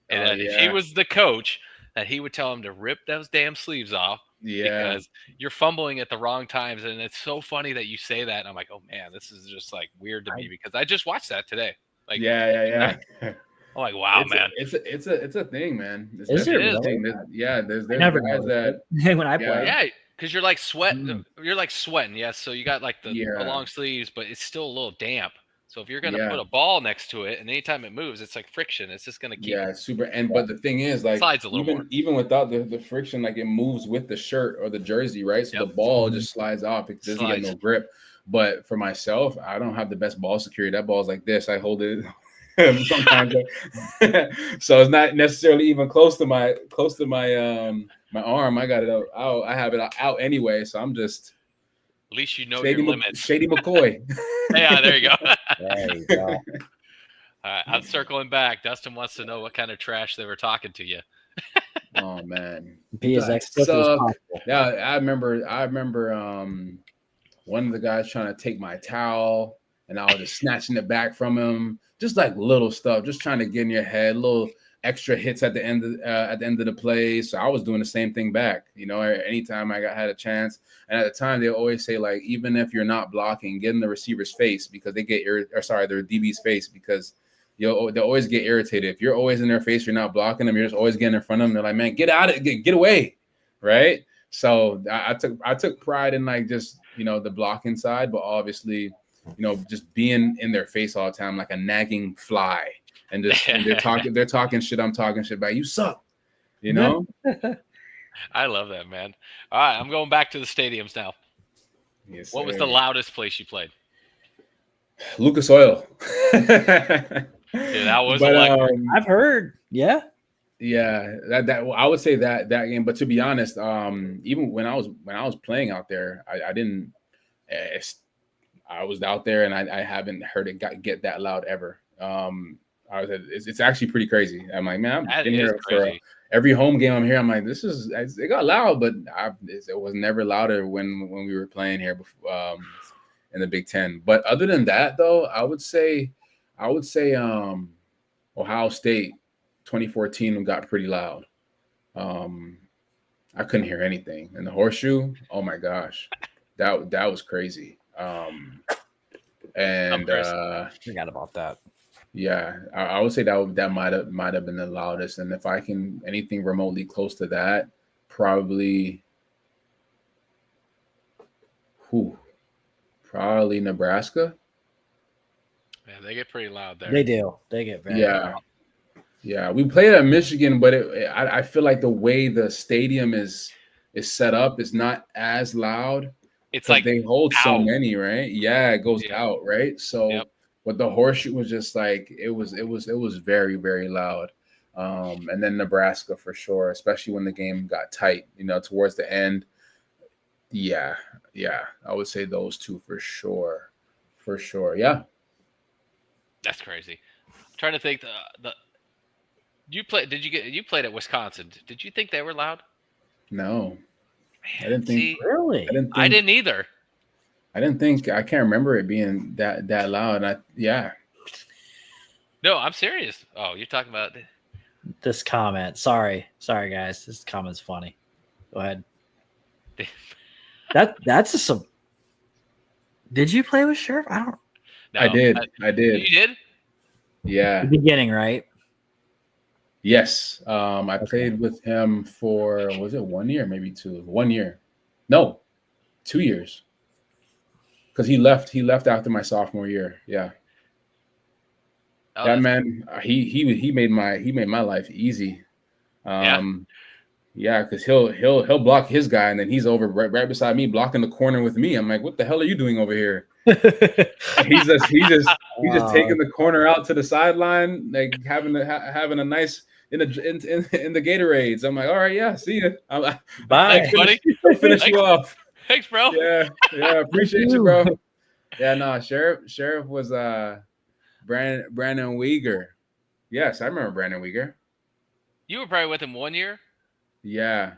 And if he was the coach, that he would tell him to rip those damn sleeves off. Yeah, because you're fumbling at the wrong times, and it's so funny that you say that. And I'm like, oh man, this is just like weird to me because I just watched that today. Like, yeah. I'm like, wow, man, it's a thing, man. Is it really? Thing. There's never guys that when I play. Yeah, because you're like sweating. You're like sweating. Yes, so you got like the long sleeves, but it's still a little damp. So if you're going to put a ball next to it, and anytime it moves, it's like friction. It's just going to keep super. And but the thing is, like, slides a little more. Even without the friction, like it moves with the shirt or the jersey, right? So the ball just slides off. It doesn't get no grip. But for myself, I don't have the best ball security. That ball's like this. I hold it sometimes. So it's not necessarily even close to my my arm. I got it out. I have it out anyway. So I'm just. At least you know your limits. Shady McCoy. Yeah, there you go. There you go. All right, I'm circling back. Dustin wants to know what kind of trash they were talking to you. Oh man, be as explicit as possible. Yeah, I remember. One of the guys trying to take my towel, and I was just snatching it back from him. Just like little stuff, just trying to get in your head, little extra hits at the end of the play. So I was doing the same thing back. You know, anytime I had a chance. And at the time, they always say, like, even if you're not blocking, get in the receiver's face because they get their DB's face they'll always get irritated. If you're always in their face, you're not blocking them. You're just always getting in front of them. They're like, man, get out of it, get away, right? So I took pride in like just the blocking side, but obviously just being in their face all the time like a nagging fly, and just and they're talking shit. I'm talking shit back. You suck, I love that, man. All right, I'm going back to the stadiums now. Yes, what was the loudest place you played? Lucas Oil. Yeah, that was electric. I've heard. Yeah, that I would say that game. But to be honest, even when I was playing out there, I didn't. I was out there and I haven't heard it get that loud ever. It's actually pretty crazy. I'm like, man, I've been here for every home game I'm here. I'm like, it got loud, but it was never louder when we were playing here before, in the Big Ten. But other than that, though, I would say Ohio State 2014 got pretty loud. I couldn't hear anything. And the Horseshoe, oh my gosh, that was crazy. Forgot about that. Yeah, I would say that might have been the loudest. And if I can anything remotely close to that, probably Nebraska. Yeah, they get pretty loud there. They do. They get very loud. Yeah. We played at Michigan, but I feel like the way the stadium is set up is not as loud. It's like they hold so many, right? Yeah, it goes out, right? So, but the Horseshoe was just like it was very, very loud. And then Nebraska for sure, especially when the game got tight, towards the end. Yeah, I would say those two for sure. Yeah, that's crazy. I'm trying to think. You played at Wisconsin? Did you think they were loud? No. I didn't think. Really? I didn't either. I didn't think. I can't remember it being that loud. No, I'm serious. Oh, you're talking about this comment. Sorry, guys. This comment's funny. Go ahead. That's some. Did you play with Sheriff? I don't. No, I did. You did? Yeah. The beginning, right? Yes. I played with him for, was it 1 year, maybe 2? 1 year. No, 2 years. Because he left after my sophomore year. Yeah. Oh, that man, he made my life easy. Yeah, because he'll block his guy, and then he's over right beside me, blocking the corner with me. I'm like, what the hell are you doing over here? he's just taking the corner out to the sideline, like having a nice in the Gatorades. I'm like, all right, yeah, see you. Bye, buddy. Finish you off. Thanks, bro. Yeah, appreciate you, bro. Yeah, no, Sheriff was Brandon Weger. Yes, I remember Brandon Weger. You were probably with him 1 year. Yeah.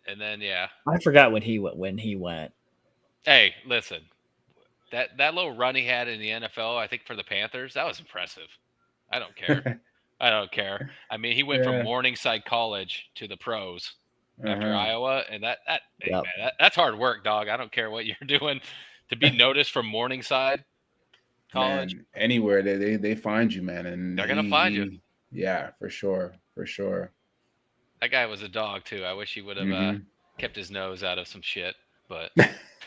And then I forgot when he went. Hey, listen. That little run he had in the NFL, I think for the Panthers, that was impressive. I don't care. I mean, he went from Morningside College to the pros after Iowa, and that's hard work, dog. I don't care what you're doing to be noticed from Morningside College. Man, anywhere they find you, man, and they're gonna find you. Yeah, for sure. That guy was a dog too. I wish he would have kept his nose out of some shit, but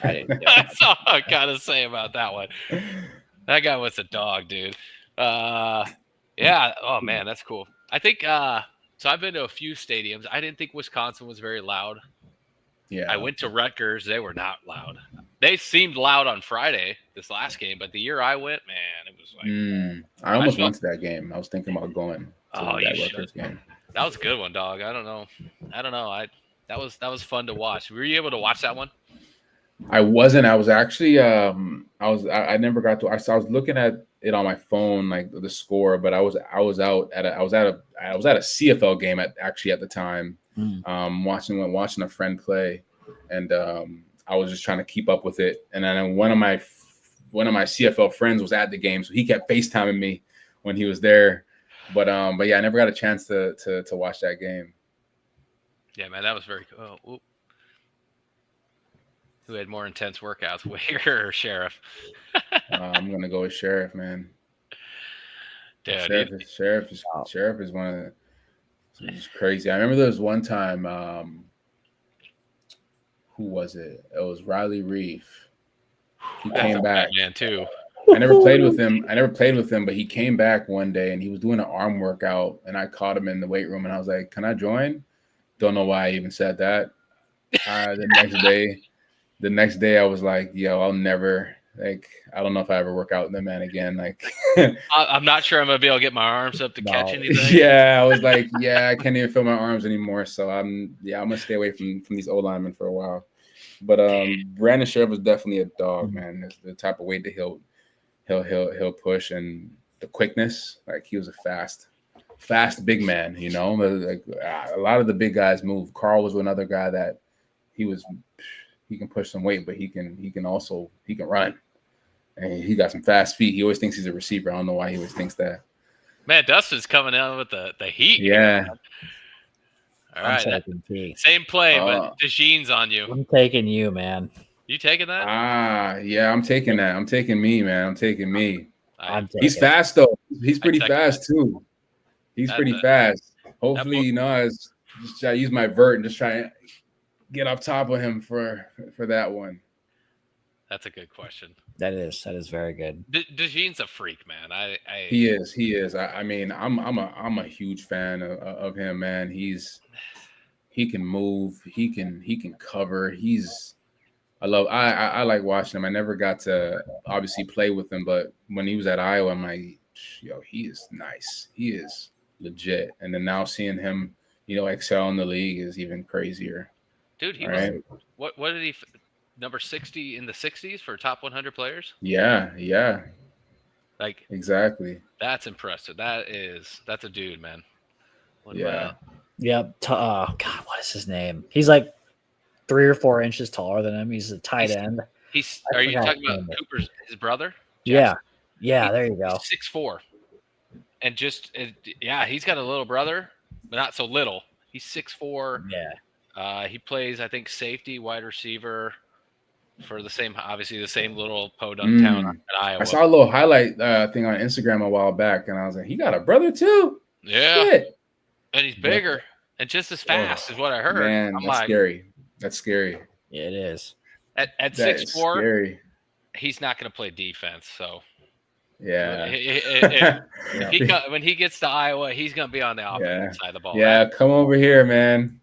that's all I gotta say about that one. That guy was a dog, dude. Yeah. Oh man, that's cool. I think so I've been to a few stadiums. I didn't think Wisconsin was very loud. Yeah. I went to Rutgers. They were not loud. They seemed loud on Friday, this last game, but the year I went, man, it was like I almost went to that game. I was thinking about going to that Rutgers game. That was a good one, dog. I don't know. That was fun to watch. Were you able to watch that one? I wasn't. I was actually I never got to. I was looking at it on my phone, like the score, but I was at a CFL game at the time, watching a friend play, and I was just trying to keep up with it. And then one of my CFL friends was at the game, so he kept FaceTiming me when he was there. But yeah, I never got a chance to watch that game. Yeah, man, that was very cool. Oh, who had more intense workouts, Wager or Sheriff? I'm gonna go with Sheriff, man. Dude, Sheriff is one of the. It's crazy. I remember there was one time. Who was it? It was Riley Reef. He came back, man, too. I never played with him, but he came back one day and he was doing an arm workout, and I caught him in the weight room, and I was like, "Can I join?" Don't know why I even said that. The next day, I was like, "Yo, I'll never." Like, I don't know if I ever work out with the man again. Like, I'm not sure I'm gonna be able to get my arms up to catch anything. Yeah, I was like, I can't even feel my arms anymore. So I'm gonna stay away from these old linemen for a while. But Brandon Sheriff was definitely a dog, man. It's the type of weight that he'll push, and the quickness. Like, he was a fast big man. You know, like a lot of the big guys move. Carl was another guy that he can push some weight, but he can run. And he got some fast feet. He always thinks he's a receiver. I don't know why he always thinks that. Man, Dustin's coming out with the heat. Yeah. Here. All right. Same play, but DeJean's on you. I'm taking you, man. You taking that? Yeah, I'm taking that. I'm taking me, man. I'm taking me. He's fast, though. He's pretty fast, too. He's pretty fast. Hopefully, I just try to use my vert and just try and get up top of him for that one. That's a good question. That is very good. DeJean's a freak, man. He is. I mean, I'm a huge fan of him, man. He can move. He can cover. I like watching him. I never got to obviously play with him, but when he was at Iowa, I'm like, yo, he is nice. He is legit. And then now seeing him, excel in the league is even crazier. Dude, he was what did he number 60 in the 60s for top 100 players? Yeah. Like, exactly. That's impressive. That's a dude, man. Yep. God, what is his name? He's like 3 or 4 inches taller than him. He's a tight end. Are you talking about Cooper's his brother? Jackson? Yeah. There you go. He's 6'4", and he's got a little brother, but not so little. He's 6'4". Yeah. He plays, I think, safety, wide receiver for the same little podunk town in Iowa. I saw a little highlight thing on Instagram a while back, and I was like, he got a brother too? Yeah. Shit. And he's bigger and just as fast is what I heard. Man, scary. That's scary. Yeah, it is. At 6'4", he's not going to play defense, so. Yeah. When he gets to Iowa, he's going to be on the offensive side of the ball. Yeah, come over here, man.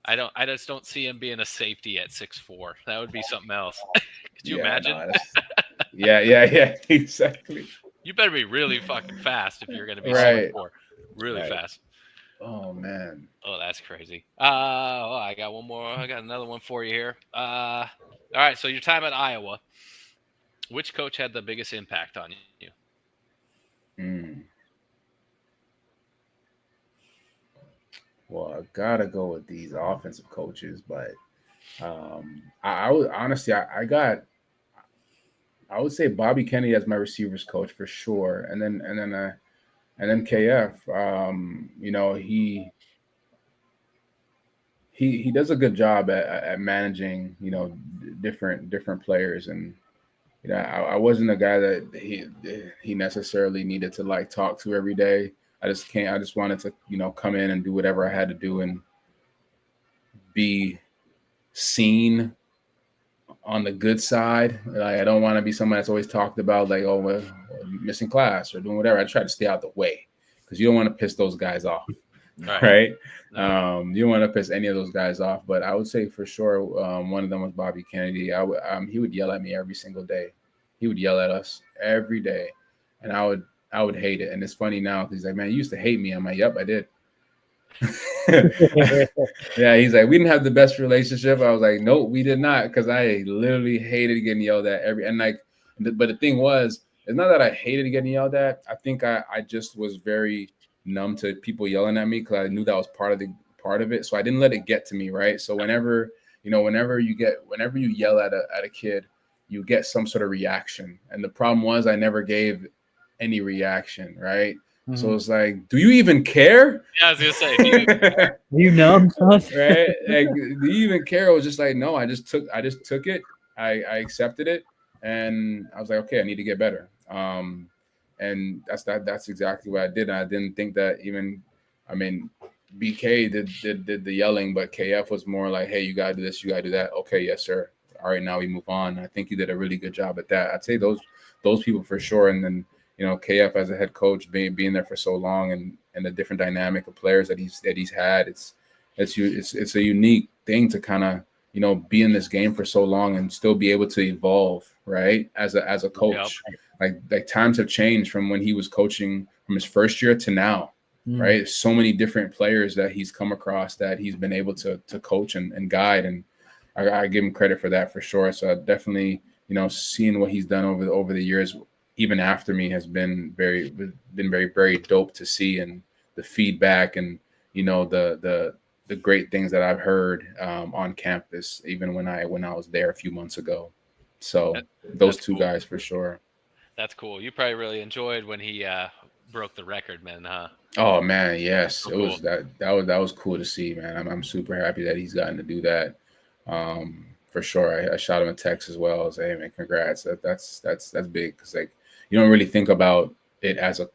I just don't see him being a safety at 6'4". That would be something else. Could you imagine? No, yeah, exactly. You better be really fucking fast if you're going to be 6'4". Really fast. Oh, man. Oh, that's crazy. I got one more. I got another one for you here. All right, so your time at Iowa, which coach had the biggest impact on you? Well, I gotta go with these offensive coaches, but I would honestly, I would say Bobby Kennedy as my receivers coach for sure, and then KF. He does a good job at managing different players, and I wasn't a guy that he necessarily needed to like talk to every day. I just wanted to, come in and do whatever I had to do and be seen on the good side. Like, I don't want to be someone that's always talked about, like, oh, well, missing class or doing whatever, I try to stay out the way because you don't want to piss those guys off, right? No. You don't want to piss any of those guys off. But I would say for sure, one of them was Bobby Kennedy. He would yell at me every single day. He would yell at us every day, and I would hate it. And it's funny now because he's like, man, you used to hate me. I'm like, yep, I did. Yeah, he's like, we didn't have the best relationship. I was like, nope, we did not, because I literally hated getting yelled at but the thing was, it's not that I hated getting yelled at. I think I just was very numb to people yelling at me because I knew that was part of it. So I didn't let it get to me, right? So whenever you yell at a kid, you get some sort of reaction. And the problem was I never gave any reaction, right? So it's like, do you even care? Yeah, I was gonna say, do you care? You know, right? Like, do you even care? It was just like, no, I just took it. I accepted it, and I was like, okay, I need to get better. And that's exactly what I did. And I didn't think that BK did the yelling, but KF was more like, hey, you gotta do this, you gotta do that. Okay, yes, sir. All right, now we move on. I think you did a really good job at that. I'd say those people for sure, and then. KF as a head coach, being there for so long, and the different dynamic of players that he's had, it's a unique thing to kind of be in this game for so long and still be able to evolve, right? As a coach, like times have changed from when he was coaching from his first year to now, right? So many different players that he's come across that he's been able to coach and guide, and I give him credit for that for sure. So I definitely seeing what he's done over the years. Even after me has been very, very dope to see, and the feedback and the great things that I've heard on campus, even when I was there a few months ago. So those two guys for sure. That's cool. You probably really enjoyed when he broke the record, man, huh? Oh man, yes, so cool. Was that was cool to see, man. I'm super happy that he's gotten to do that. For sure, I shot him a text as well. I was like, hey man, congrats. That's big because like. You don't really think about it as a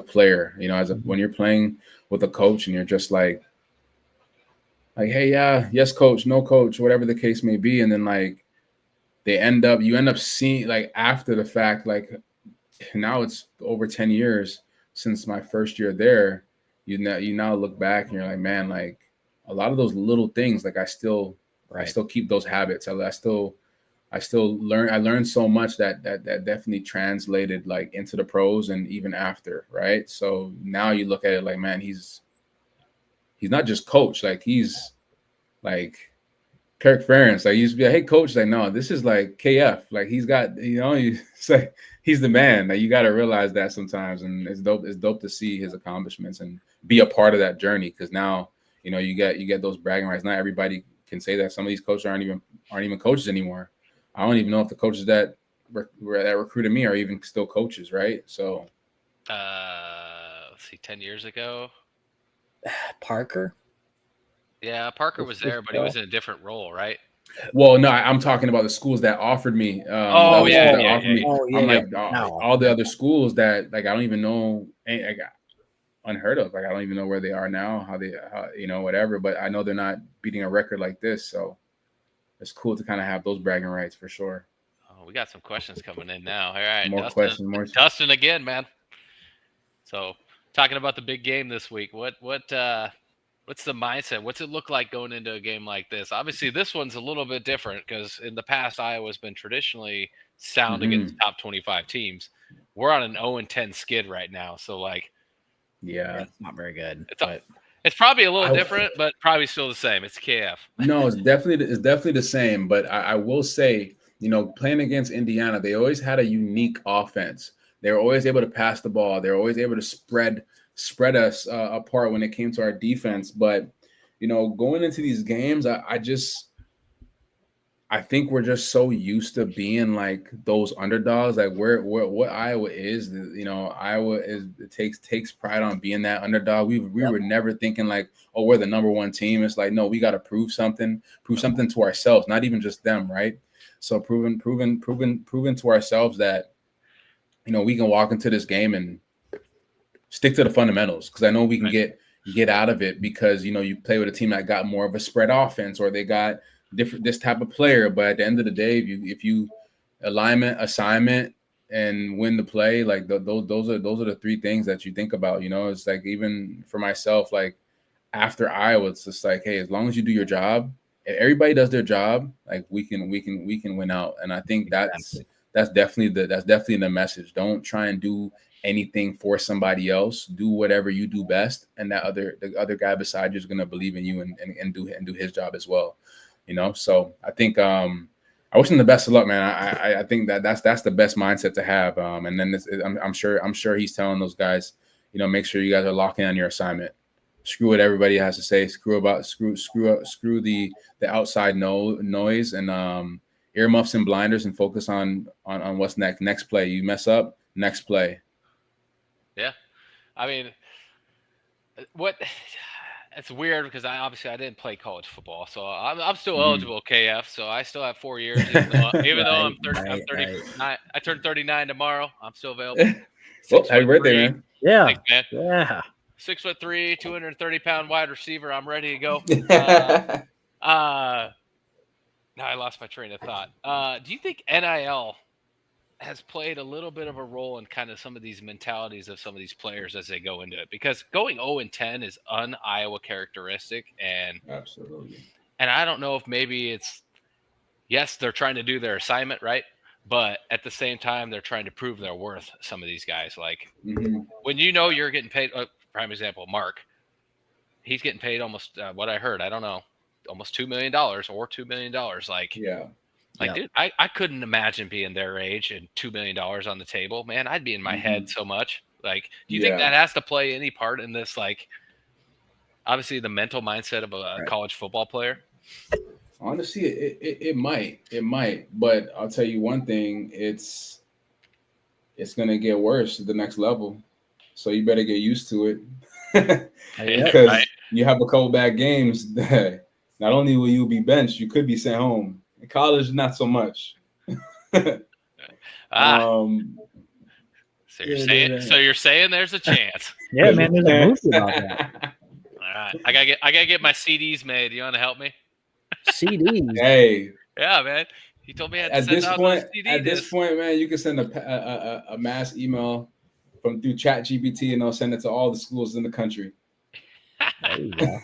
player, when you're playing with a coach and you're just like, hey, yeah, yes, coach, no coach, whatever the case may be. And then like you end up seeing like after the fact, like now it's over 10 years since my first year there. You now look back and you're like, man, like a lot of those little things, like I still keep those habits. I still learned so much that definitely translated like into the pros and even after, right? So now you look at it like, man, he's not just coach, like he's like Kirk Ferentz. Like he used to be like, hey coach, like no, this is like KF. Like he's got, it's like he's the man. Like you got to realize that sometimes, and it's dope to see his accomplishments and be a part of that journey, because now you get those bragging rights. Not everybody can say that. Some of these coaches aren't even coaches anymore. I don't even know if the coaches that recruited me are even still coaches, right? So, let's see, 10 years ago, Parker. Yeah, Parker was there, but he was in a different role, right? Well, no, I'm talking about the schools that offered me. All the other schools that like I don't even know. I got unheard of. Like I don't even know where they are now, how whatever. But I know they're not beating a record like this, so. It's cool to kind of have those bragging rights for sure. Oh, we got some questions coming in now. All right, more questions. Dustin again, man. So, talking about the big game this week, what's the mindset? What's it look like going into a game like this? Obviously, this one's a little bit different because in the past, Iowa's been traditionally sound against top 25 teams. We're on an 0-10 skid right now, so like, yeah, it's not very good. It's probably a little different, but probably still the same. It's KF. No, it's definitely the same. But I will say, playing against Indiana, they always had a unique offense. They were always able to pass the ball. They were always able to spread us apart when it came to our defense. But going into these games, I think we're just so used to being like those underdogs. Like what Iowa is, Iowa takes pride on being that underdog. We were never thinking like, oh, we're the number one team. It's like, no, we got to prove something to ourselves, not even just them, right? So proving to ourselves that, we can walk into this game and stick to the fundamentals, because I know we can get out of it because, you play with a team that got more of a spread offense, or they got this type of player. But at the end of the day, if you alignment, assignment, and win the play. Like those are the three things that you think about. You know, it's like even for myself, like after Iowa, it's just like, hey, as long as you do your job, if everybody does their job, like we can win out. And I think that's definitely the message. Don't try and do anything for somebody else. Do whatever you do best, and the other guy beside you is gonna believe in you and do his job as well. You know, so I think I wish him the best of luck, man. I think that's the best mindset to have. And then I'm sure he's telling those guys, you know, make sure you guys are locking on your assignment. Screw what everybody has to say. Screw the outside noise and earmuffs and blinders and focus on what's next. Next play. You mess up, next play. Yeah, I mean, what? It's weird because I didn't play college football, so I'm still eligible KF. So I still have 4 years, even though I'm 39. I turned 39 tomorrow. I'm still available. Well, happy birthday, man! Yeah, thanks, man. Yeah. 6'3", 230-pound wide receiver. I'm ready to go. Now I lost my train of thought. Do you think NIL has played a little bit of a role in kind of some of these mentalities of some of these players as they go into it? Because going 0-10 is un-Iowa characteristic, and absolutely. And I don't know if maybe it's, yes, they're trying to do their assignment right, but at the same time they're trying to prove their worth. Some of these guys, like when you know you're getting paid. Prime example, Mark. He's getting paid almost what I heard. I don't know, almost $2 million or $2 million. Like, yeah. Like, dude, I couldn't imagine being their age and $2 million on the table. Man, I'd be in my head so much. Like, do you think that has to play any part in this? Like, obviously, the mental mindset of a college football player? Honestly, it might. But I'll tell you one thing: it's gonna get worse at the next level. So you better get used to it, because you have a couple bad games. That not only will you be benched, you could be sent home. In college, not so much. So you're saying there's a chance? Yeah, man, there's a movie about that. All right, I gotta get my CDs made. You want to help me? CDs? Hey, yeah, man. He told me I had to at send this out point, those CD this point, man, you can send a mass email through ChatGPT, and they'll send it to all the schools in the country. There you go.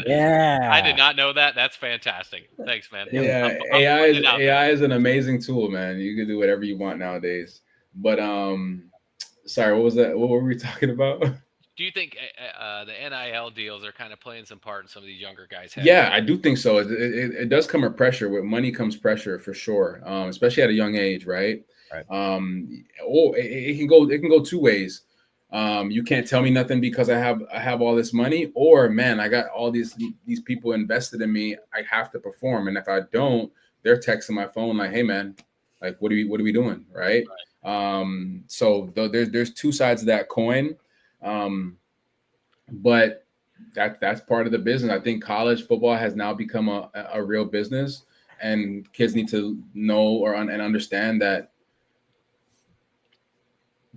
Yeah, I did not know that. That's fantastic. Thanks, man. Yeah, AI is an amazing tool, man. You can do whatever you want nowadays. But sorry, what was that? What were we talking about? Do you think the NIL deals are kind of playing some part in some of these younger guys' heads? Yeah, I do think so. It does come with pressure. With money comes pressure for sure, especially at a young age, right? It can go two ways. You can't tell me nothing because I have all this money, or man, I got all these people invested in me. I have to perform, and if I don't, they're texting my phone like, "Hey, man, like what are we doing?" Right? So there's two sides of that coin, but that's part of the business. I think college football has now become a real business, and kids need to know and understand that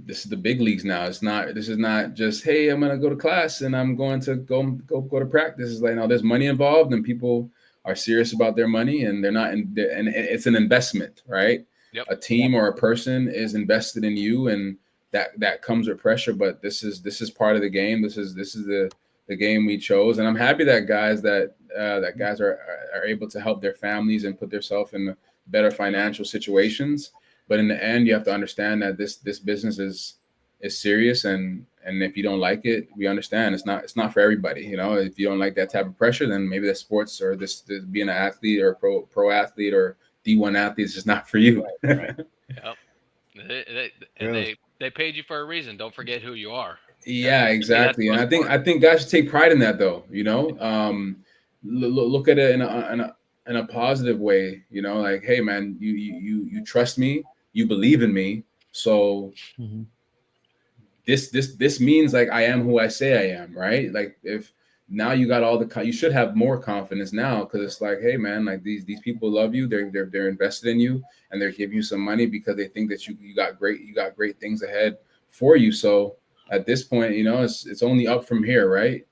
this is the big leagues now. This is not just, hey, I'm gonna go to class and I'm going to go to practice. It's like, no, there's money involved, and people are serious about their money, and they're not and it's an investment, right? Yep. A team or a person is invested in you, and that comes with pressure. But this is part of the game. This is the game we chose, and I'm happy that guys are able to help their families and put themselves in better financial situations. But in the end, you have to understand that this business is serious, and if you don't like it, we understand it's not for everybody. You know, if you don't like that type of pressure, then maybe the sports or this being an athlete or a pro athlete or D1 athlete is just not for you. Right. Yep. They paid you for a reason. Don't forget who you are. Yeah, exactly. And I think guys should take pride in that, though. You know, look at it in a positive way. You know, like, hey, man, you trust me. You believe in me, so this means like I am who I say I am, right? Like if now you got you should have more confidence now, because it's like, hey man, like these people love you, they're invested in you, and they're giving you some money because they think that you got great things ahead for you. So at this point, you know, it's only up from here, right?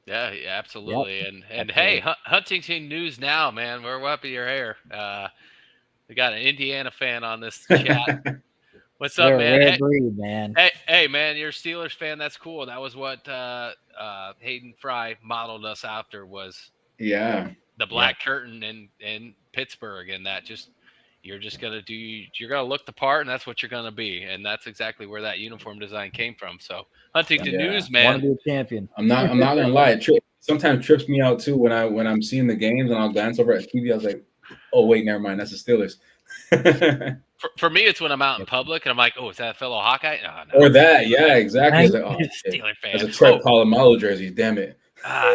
Yeah, absolutely. Yep. And hey, Huntington News Now, man, we're up in your hair. We got an Indiana fan on this chat. What's They're up, a man? rare breed, man. Hey, man, you're a Steelers fan. That's cool. That was what Hayden Fry modeled us after was Yeah. the black curtain in Pittsburgh, and that just you're gonna look the part, and that's what you're gonna be, and that's exactly where that uniform design came from. So Huntington News, man. Want to be a champion. I'm not gonna lie. It sometimes trips me out too when I'm seeing the games and I'll glance over at TV. I was like, oh wait, never mind. That's the Steelers. For me, it's when I'm out in public and I'm like, oh, is that a fellow Hawkeye? No. Or that, yeah, exactly. It's like, oh, Steeler fan. As a Trent Polamalu jersey, damn it.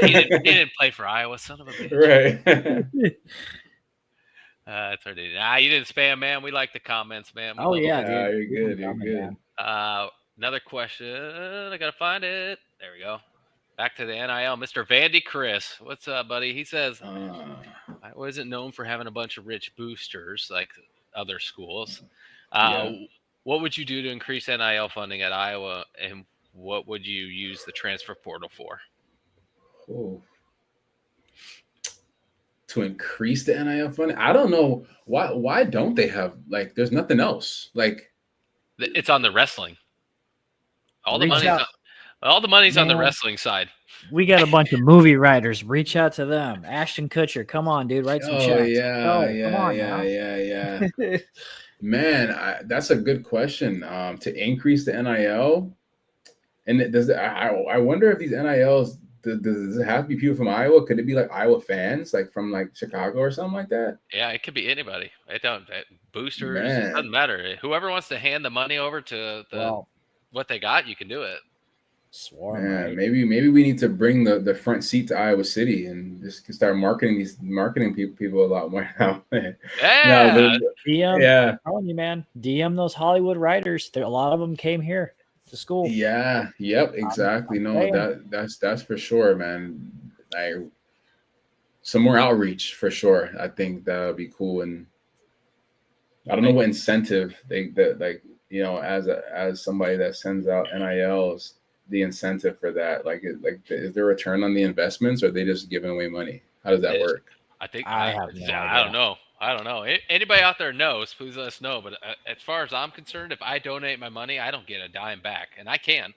He didn't play for Iowa, son of a bitch. Right. That's what it is. You didn't spam, man. We like the comments, man. Oh yeah, dude. You're good. You're good. Another question. I gotta find it. There we go. Back to the NIL. Mr. Vandy Chris. What's up, buddy? He says, I wasn't known for having a bunch of rich boosters like other schools. What would you do to increase NIL funding at Iowa, and what would you use the transfer portal for? Oh. To increase the NIL funding? I don't know. Why don't they have, like, there's nothing else? Like, it's on the wrestling. All the money's on the wrestling side. We got a bunch of movie writers. Reach out to them. Ashton Kutcher, come on, dude, write some checks. Yeah. Man, that's a good question. To increase the NIL, and I wonder if these NILs does it have to be people from Iowa? Could it be like Iowa fans, like from like Chicago or something like that? Yeah, it could be anybody. Boosters. It doesn't matter. Whoever wants to hand the money over to what they got, you can do it. Swarm, yeah, right? maybe we need to bring the front seat to Iowa City and just start marketing people a lot more now. I'm telling you, man, DM those Hollywood writers. A lot of them came here to school. Yeah, yep, exactly. That's for sure, man. Some more outreach for sure. I think that would be cool, and I don't know what incentive as somebody that sends out NILs. The incentive for that, is there a return on the investments, or are they just giving away money? How does that work? I think I don't know. Anybody out there knows, please let us know. But as far as I'm concerned, if I donate my money, I don't get a dime back, and I can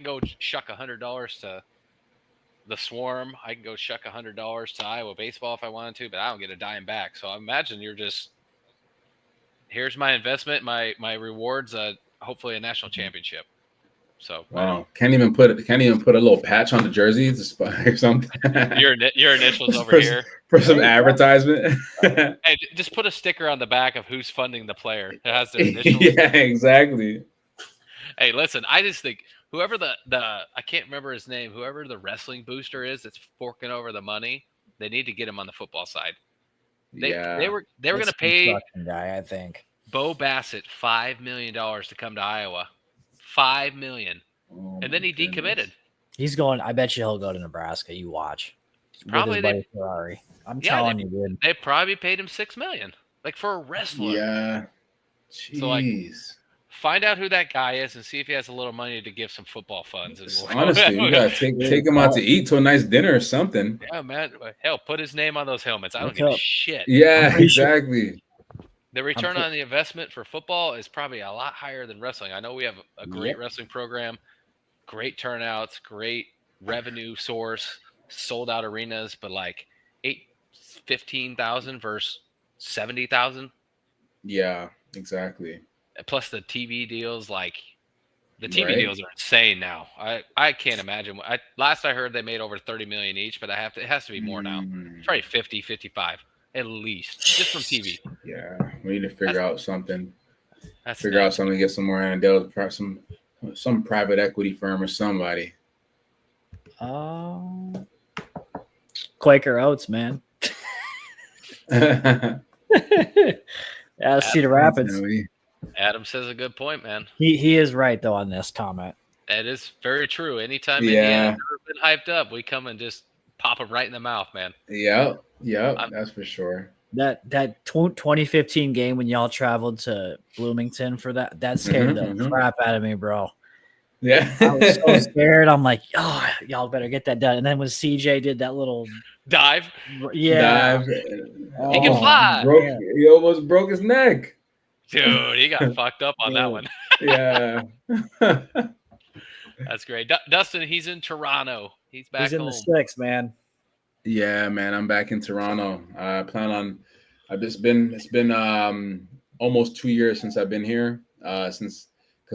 go shuck $100 to the Swarm. I can go shuck $100 to Iowa baseball if I wanted to, but I don't get a dime back. So I imagine you're just, here's my investment, my rewards, hopefully a national championship. So wow, can't even put a little patch on the jersey or something. your initials over here for some advertisement. Hey, just put a sticker on the back of who's funding the player. It has their initials. Yeah, exactly. Hey, listen, I just think whoever the I can't remember his name, whoever the wrestling booster is that's forking over the money, they need to get him on the football side. They were going to pay guy, I think, Bo Bassett $5 million to come to Iowa. $5 million, and then he decommitted. He's going. I bet you he'll go to Nebraska. You watch. Probably Ferrari. I'm telling you, dude. They probably paid him $6 million, like for a wrestler. Yeah. Jeez. So find out who that guy is and see if he has a little money to give some football funds. Honestly, you gotta take him out to eat to a nice dinner or something. Yeah, man. Hell, put his name on those helmets. I don't give a shit. Yeah, exactly. The return on the investment for football is probably a lot higher than wrestling. I know we have a great wrestling program, great turnouts, great revenue source, sold out arenas, but like 15,000 versus 70,000. Yeah, exactly. Plus the TV deals, the TV deals are insane now. I can't imagine. Last I heard they made over 30 million each, but it has to be more now. It's probably 50, 55. At least, just from TV. Yeah, we need to figure out something. Figure out something to get some more anecdotes, some private equity firm or somebody. Quaker Oats, man. Cedar Rapids. Adam says a good point, man. He is right though on this comment. That is very true. Anytime Indiana's ever been hyped up, we come and just pop them right in the mouth, man. Yeah, that's for sure. That 2015 game when y'all traveled to Bloomington for that scared the crap out of me, bro. Yeah, I was so scared. I'm like, oh, y'all better get that done. And then when CJ did that little dive, he can fly. He almost broke his neck. Dude, he got fucked up on that one. Yeah. That's great. Dustin, he's in Toronto. He's back He's in home. the sticks, man. Yeah, man, I'm back in Toronto. I plan on. It's been almost 2 years since I've been here. Because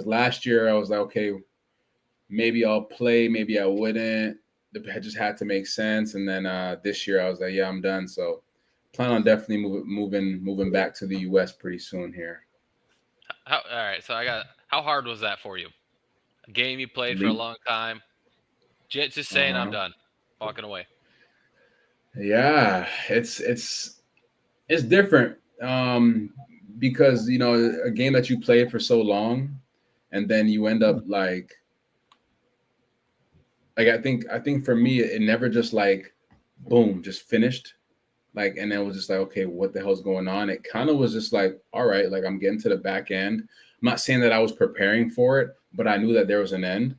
last year I was like, okay, maybe I'll play, maybe I wouldn't. It just had to make sense. And then this year I was like, yeah, I'm done. So plan on definitely moving back to the U.S. pretty soon here. All right, so how hard was that for you? A game you played for a long time, just saying I'm done, walking away. Yeah, it's different because a game that you played for so long, and then you end up like I think for me it never just like boom just finished, like, and then it was just like, okay, what the hell's going on? It kind of was just like, all right, like I'm getting to the back end. I'm not saying that I was preparing for it, but I knew that there was an end.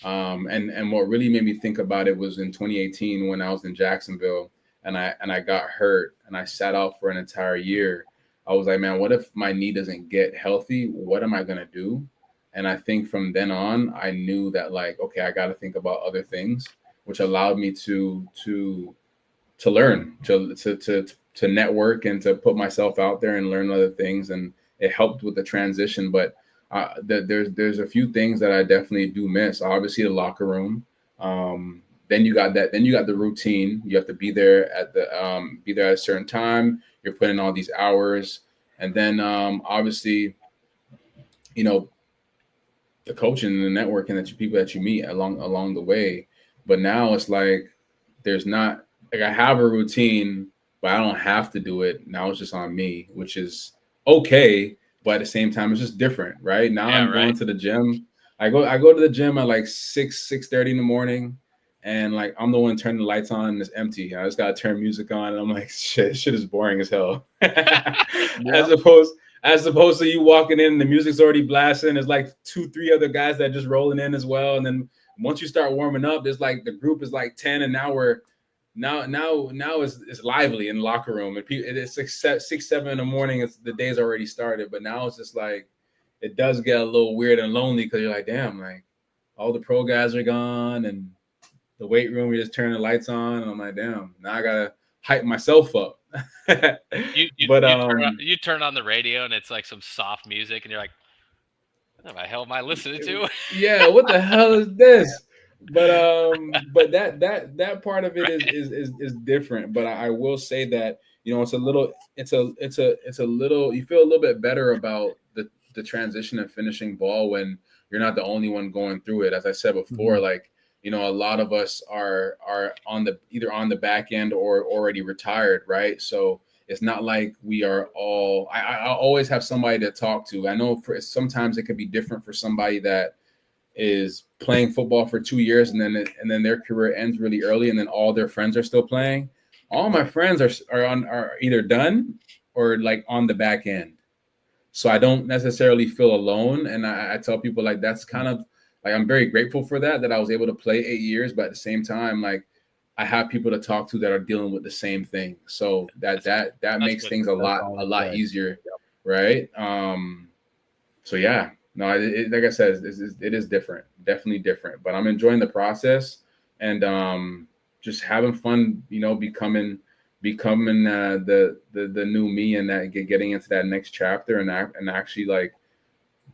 And what really made me think about it was in 2018 when I was in Jacksonville and I got hurt and I sat out for an entire year. I was like, man, what if my knee doesn't get healthy? What am I gonna do? And I think from then on, I knew that like, okay, I got to think about other things, which allowed me to learn, to network and to put myself out there and learn other things. And it helped with the transition. But there's a few things that I definitely do miss. Obviously, the locker room. Then you got the routine. You have to be there at a certain time. You're putting all these hours, and then obviously, the coaching and the networking that people that you meet along the way. But now it's like there's not like I have a routine, but I don't have to do it. Now it's just on me, which is okay. But at the same time, it's just different, right? Now I'm going to the gym. I go to the gym at like 6:30 in the morning, and like I'm the one turning the lights on and it's empty. I just gotta turn music on, and I'm like, shit is boring as hell. As opposed to you walking in, the music's already blasting. There's like 2-3 other guys that are just rolling in as well. And then once you start warming up, there's like the group is like 10, and now it's lively in the locker room. And it's 6-7 in the morning. The day's already started, but now it's just like it does get a little weird and lonely because you're like, damn, like all the pro guys are gone, and the weight room, we just turn the lights on, and I'm like, damn, now I gotta hype myself up. You turn on the radio and it's like some soft music, and you're like, what the hell am I listening to? Yeah, what the hell is this? But that part of it is different. But I will say that it's a little you feel a little bit better about the transition and finishing ball when you're not the only one going through it. As I said before, like a lot of us are either on the back end or already retired, right? So it's not like we are all. I always have somebody to talk to. I know sometimes it could be different for somebody that is playing football for 2 years and then their career ends really early, and then all their friends are still playing. All my friends are either done or like on the back end, so I don't necessarily feel alone. And I tell people like that's kind of like I'm very grateful for that I was able to play 8 years, but at the same time, like I have people to talk to that are dealing with the same thing. So that makes things a lot easier, right? So yeah, no, like I said, it is different, definitely different. But I'm enjoying the process and just having fun, becoming the new me, and that getting into that next chapter and actually like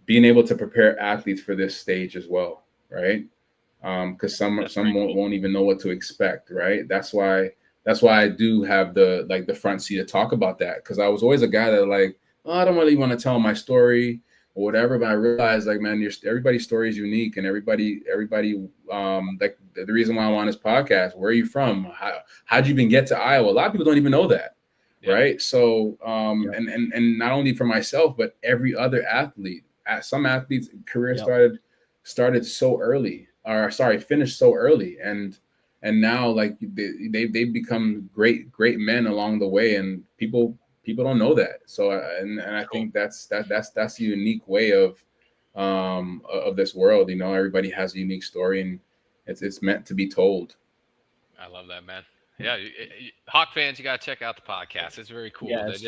being able to prepare athletes for this stage as well, right? Because some won't even know what to expect, right? That's why I do have the front seat to talk about that, because I was always a guy that like, oh, I don't really want to tell my story or whatever, but I realized like, man, everybody's story is unique, and everybody like the reason why I want this podcast, where are you from? How'd you even get to Iowa? A lot of people don't even know that, right? So and not only for myself, but every other athlete. Some athletes' career started so early, or finished so early, and now like they've become great men along the way, and people don't know that. So and I think that's the unique way of this world. Everybody has a unique story, and it's meant to be told. I love that, man. Yeah, Hawk fans, you gotta check out the podcast. It's very cool. Yes.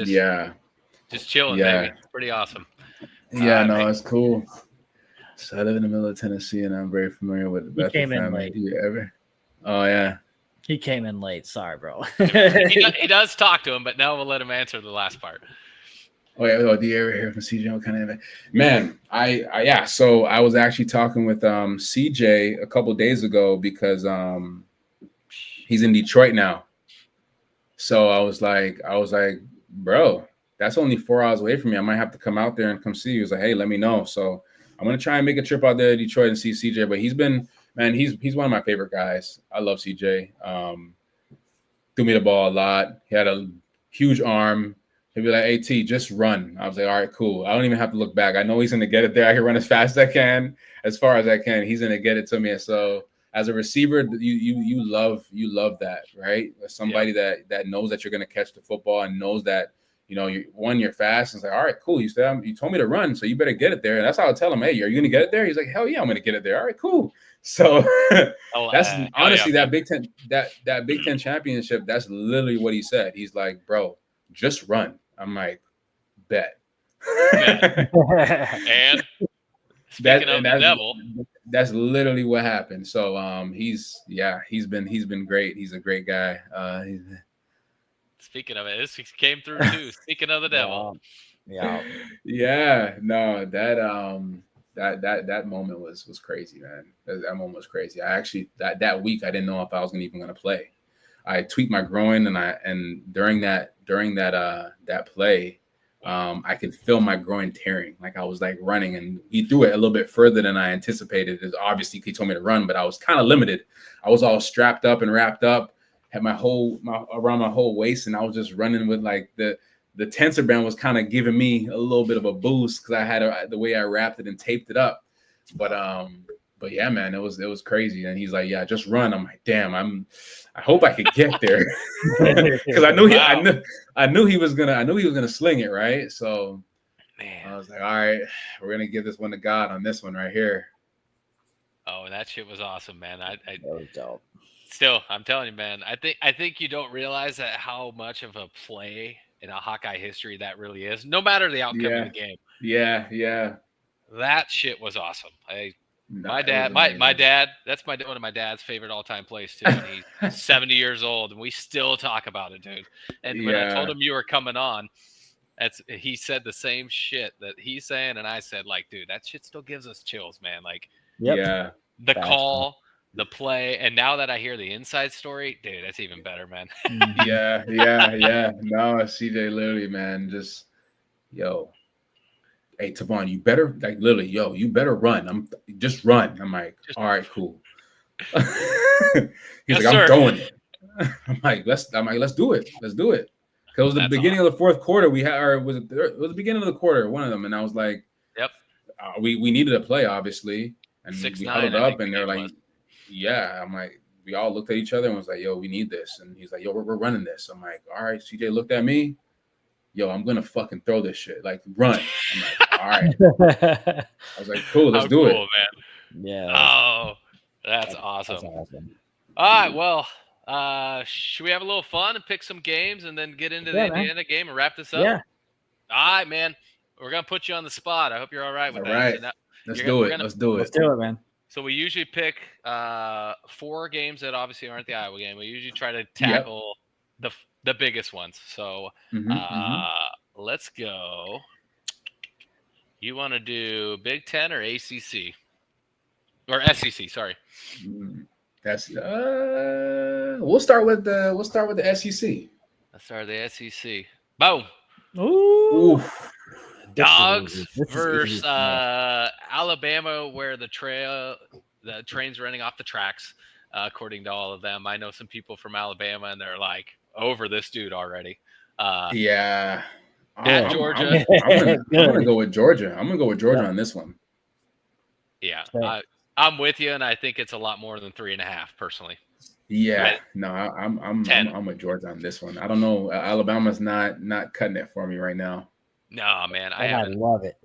Just chilling, baby. It's pretty awesome. Yeah, no, it's cool. So I live in the middle of Tennessee, and I'm very familiar with the Bethel family. Do you ever? Oh yeah. He came in late. Sorry, bro. he does talk to him, but now we'll let him answer the last part. Oh yeah, do you ever hear from CJ? What kind of man? Yeah. So I was actually talking with CJ a couple days ago because he's in Detroit now. So I was like, bro, that's only 4 hours away from me. I might have to come out there and come see you. He was like, hey, let me know. So I'm gonna try and make a trip out there to Detroit and see CJ. But he's one of my favorite guys. I love CJ. Threw me the ball a lot. He had a huge arm. He'd be like, hey, T, just run. I was like, all right, cool. I don't even have to look back. I know he's going to get it there. I can run as fast as I can, as far as I can. He's going to get it to me. And so as a receiver, you love that, right? Somebody that knows that you're going to catch the football and knows that, you're fast. And it's like, all right, cool. You told me to run, so you better get it there. And that's how I tell him, hey, are you going to get it there? He's like, hell yeah, I'm going to get it there. All right, cool. So that's honestly that Big Ten, that Big Ten championship. That's literally what he said. He's like, bro, just run. I'm like, bet. And speaking of the devil, that's literally what happened. So he's been great. He's a great guy. Speaking of it, this came through too. Speaking of the devil. Yeah. No, that moment was crazy, man. That moment was crazy. I actually that week I didn't know if I was even gonna play. I tweaked my groin, and during that play, I could feel my groin tearing. Like I was like running, and he threw it a little bit further than I anticipated. Obviously, he told me to run, but I was kind of limited. I was all strapped up and wrapped up, had around my whole waist, and I was just running with like the tensor band was kind of giving me a little bit of a boost because I had the way I wrapped it and taped it up. But yeah, man, it was crazy. And he's like, yeah, just run. I'm like, damn, I hope I could get there. Because I knew he was gonna sling it, right? So man, I was like, all right, we're gonna give this one to God on this one right here. Oh, that shit was awesome, man. That was dope. Still, I'm telling you, man, I think you don't realize that how much of a play in a Hawkeye history that really is, no matter the outcome of the game. Yeah. That shit was awesome. My dad, that's one of my dad's favorite all-time plays too. And he's 70 years old, and we still talk about it, dude. And when I told him you were coming on, he said the same shit that he's saying, and I said, like, dude, that shit still gives us chills, man. Like, yeah, the call, the play, and now that I hear the inside story, dude, that's even better, man. yeah. No, CJ, literally, man, just hey, Tevaun, you better you better run. Just run. I'm like, all right, cool. He's like, I'm throwing it. I'm like, let's do it. Let's do it. Because it was the beginning of the fourth quarter. It was the beginning of the quarter, one of them, and I was like, yep. We needed a play, obviously, and 6-9, we huddled up, and they're like, yeah. I'm like, we all looked at each other and was like, yo, we need this, and he's like, yo, we're running this. I'm like, all right. CJ looked at me. Yo, I'm gonna fucking throw this shit. Like, run. I'm like, all right. I was like, cool, let's do it. Man. Yeah. Oh, that's awesome. That's awesome. All right, well, should we have a little fun and pick some games and then get into the Indiana game and wrap this up? Yeah. All right, man. We're gonna put you on the spot. I hope you're all right with that. All right. So Let's do it. Let's do it, man. So we usually pick 4 games that obviously aren't the Iowa game. We usually try to tackle the biggest ones. So let's go. You want to do Big Ten or ACC or SEC? Sorry. That's we'll start with the SEC. Let's start with the SEC. Boom. Ooh. Dogs versus Alabama, where the train's running off the tracks, according to all of them. I know some people from Alabama, and they're like over this dude already. Yeah. At Georgia. I'm gonna go with Georgia. I'm gonna go with Georgia on this one. Yeah, I'm with you, and I think it's a lot more than 3.5 personally. Yeah, right. No, I'm with Georgia on this one. I don't know. Alabama's not cutting it for me right now. No, man, I love it.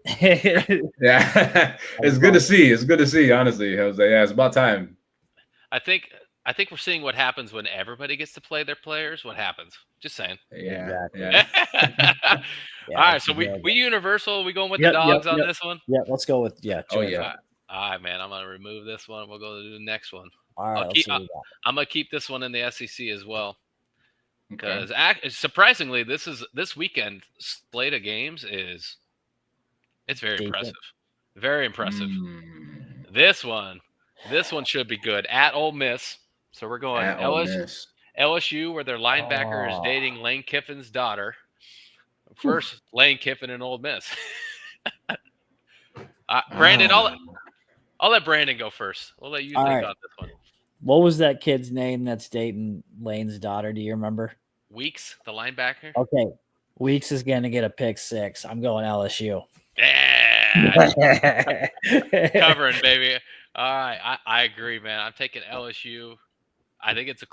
Yeah, it's good to see. It's good to see. Honestly, I was like, yeah, it's about time. I think I think we're seeing what happens when everybody gets to play their players. What happens? Just saying. Yeah. Exactly. Yeah. All right, so we universal. We going with the dogs on this one? Yeah, let's go with Oh yeah. All right, man. I'm gonna remove this one. We'll go to the next one. All right, I'm gonna keep this one in the SEC as well. Okay. Because surprisingly, this weekend slate of games it's very Decent. impressive. Very impressive. Mm. This one should be good. At Ole Miss. So we're going At Ole Miss. LSU, where their linebacker is dating Lane Kiffin's daughter. First, Lane Kiffin and Ole Miss. Brandon, I'll let Brandon go first. We'll let you think on this one. What was that kid's name that's dating Lane's daughter? Do you remember? Weeks, the linebacker. Okay. Weeks is going to get a pick 6. I'm going LSU. Yeah. Covering, baby. All right. I agree, man. I'm taking LSU. I think it's a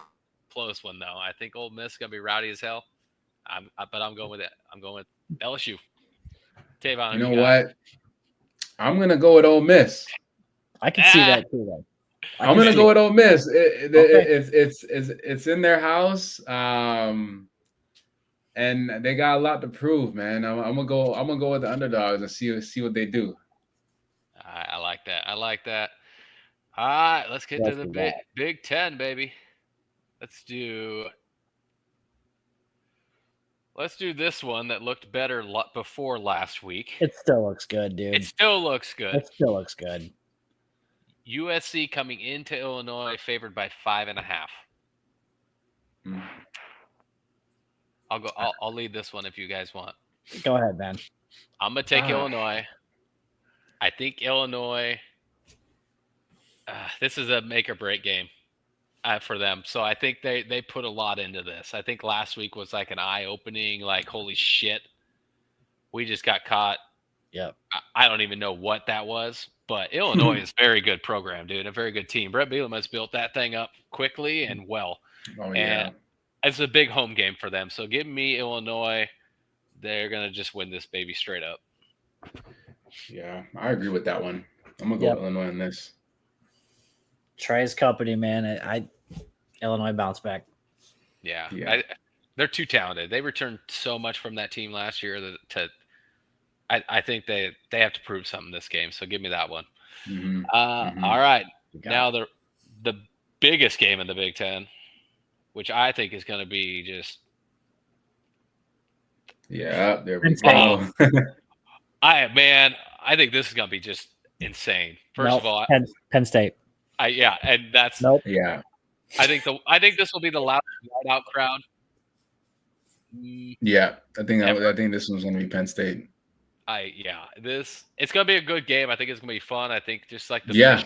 close one, though. I think Ole Miss is going to be rowdy as hell. But I'm going with it. I'm going with LSU. Tevaun, you know what? I'm going to go with Ole Miss. I can see that too, though. I'm gonna go with Ole Miss. It's in their house, and they got a lot to prove, man. I'm gonna go with the underdogs and see what they do. I like that. I like that. All right, let's get to the Big Ten, baby. Let's do this one that looked better before last week. It still looks good, dude. It still looks good. USC coming into Illinois favored by 5.5. I'll lead this one if you guys want. Go ahead, man. I'm gonna take Illinois. I think Illinois. This is a make or break game for them. So I think they put a lot into this. I think last week was like an eye opening. Like, holy shit, we just got caught. Yep. I don't even know what that was. But Illinois is a very good program, dude. A very good team. Brett Bielema has built that thing up quickly and well. Oh, yeah. And it's a big home game for them. So give me Illinois. They're going to just win this baby straight up. Yeah, I agree with that one. I'm going to go with Illinois on this. Trey's company, man. Illinois bounce back. Yeah. They're too talented. They returned so much from that team last year I think they have to prove something this game, so give me that one. All right, now the biggest game in the Big Ten, which I think is going to be just there we go. I think this is going to be just insane. First of all, Penn State. And that's yeah. I think this will be the loudest out crowd. Yeah, I think this one's going to be Penn State. It's gonna be a good game. I think it's gonna be fun. I think just like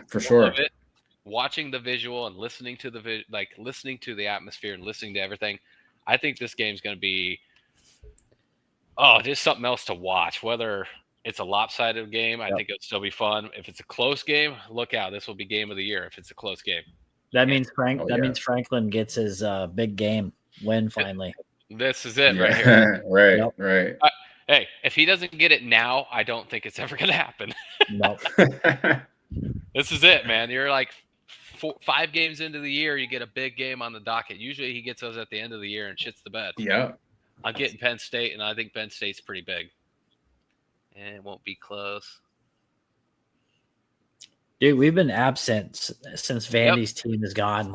for sure. Of it, watching the visual and listening to listening to the atmosphere and listening to everything. I think this game's gonna be just something else to watch. Whether it's a lopsided game, I think it'll still be fun. If it's a close game, look out. This will be game of the year if it's a close game. That means means Franklin gets his big game win finally. This is it right here. Right. Hey, if he doesn't get it now, I don't think it's ever going to happen. Nope. This is it, man. You're like 5 games into the year, you get a big game on the docket. Usually he gets those at the end of the year and shits the bed. Yeah. I'm getting Penn State, and I think Penn State's pretty big. And it won't be close. Dude, we've been absent since Vandy's team has gone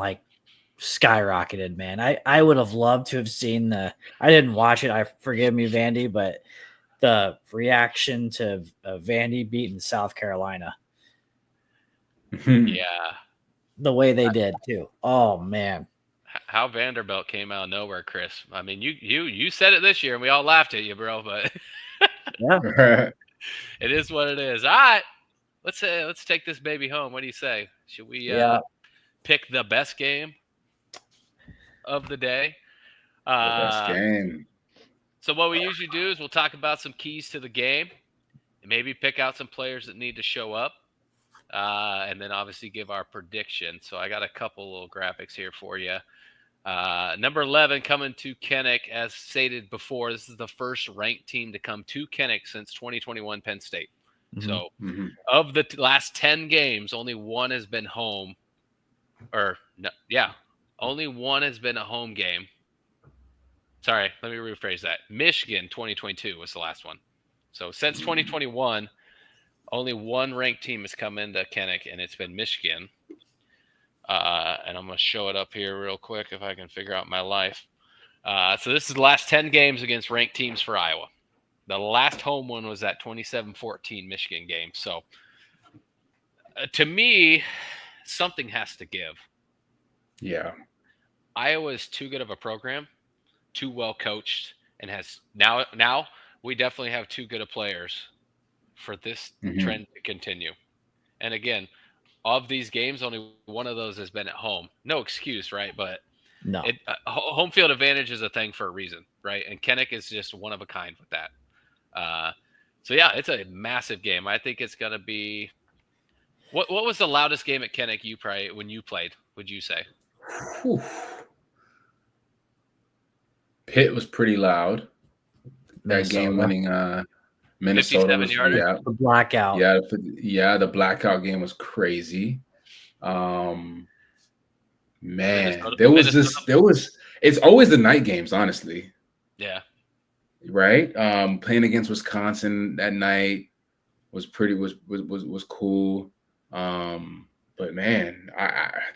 skyrocketed, man. I would have loved to have seen I didn't watch it. Forgive me, Vandy, but the reaction to Vandy beating South Carolina. Yeah. The way they did too. Oh man. How Vanderbilt came out of nowhere, Chris. I mean, you said it this year and we all laughed at you, bro, but it is what it is. All right. Let's take this baby home. What do you say? Should we pick the best game of the day? The best game. So what we usually do is we'll talk about some keys to the game and maybe pick out some players that need to show up. And then obviously give our prediction. So I got a couple little graphics here for you. Number 11 coming to Kinnick, as stated before. This is the first ranked team to come to Kinnick since 2021 Penn State. So of the last 10 games, only one has been home or no, yeah, only one has been a home game. Sorry, let me rephrase that. Michigan 2022 was the last one. So since 2021, only one ranked team has come into Kinnick, and it's been Michigan. And I'm going to show it up here real quick if I can figure out my life. So this is the last 10 games against ranked teams for Iowa. The last home one was that 27-14 Michigan game. So to me, something has to give. Yeah. Iowa is too good of a program, too well coached, and has now we definitely have too good of players for this trend to continue. And again, of these games, only one of those has been at home. No excuse, right? But no, home field advantage is a thing for a reason, right? And Kinnick is just one of a kind with that. So yeah, it's a massive game. I think it's gonna be. What was the loudest game at Kinnick when you played? Would you say? Whew. Pitt was pretty loud. That game-winning Minnesota was the blackout. Yeah, the blackout game was crazy. Man, it's always the night games, honestly. Yeah. Right? Playing against Wisconsin that night was cool. But man,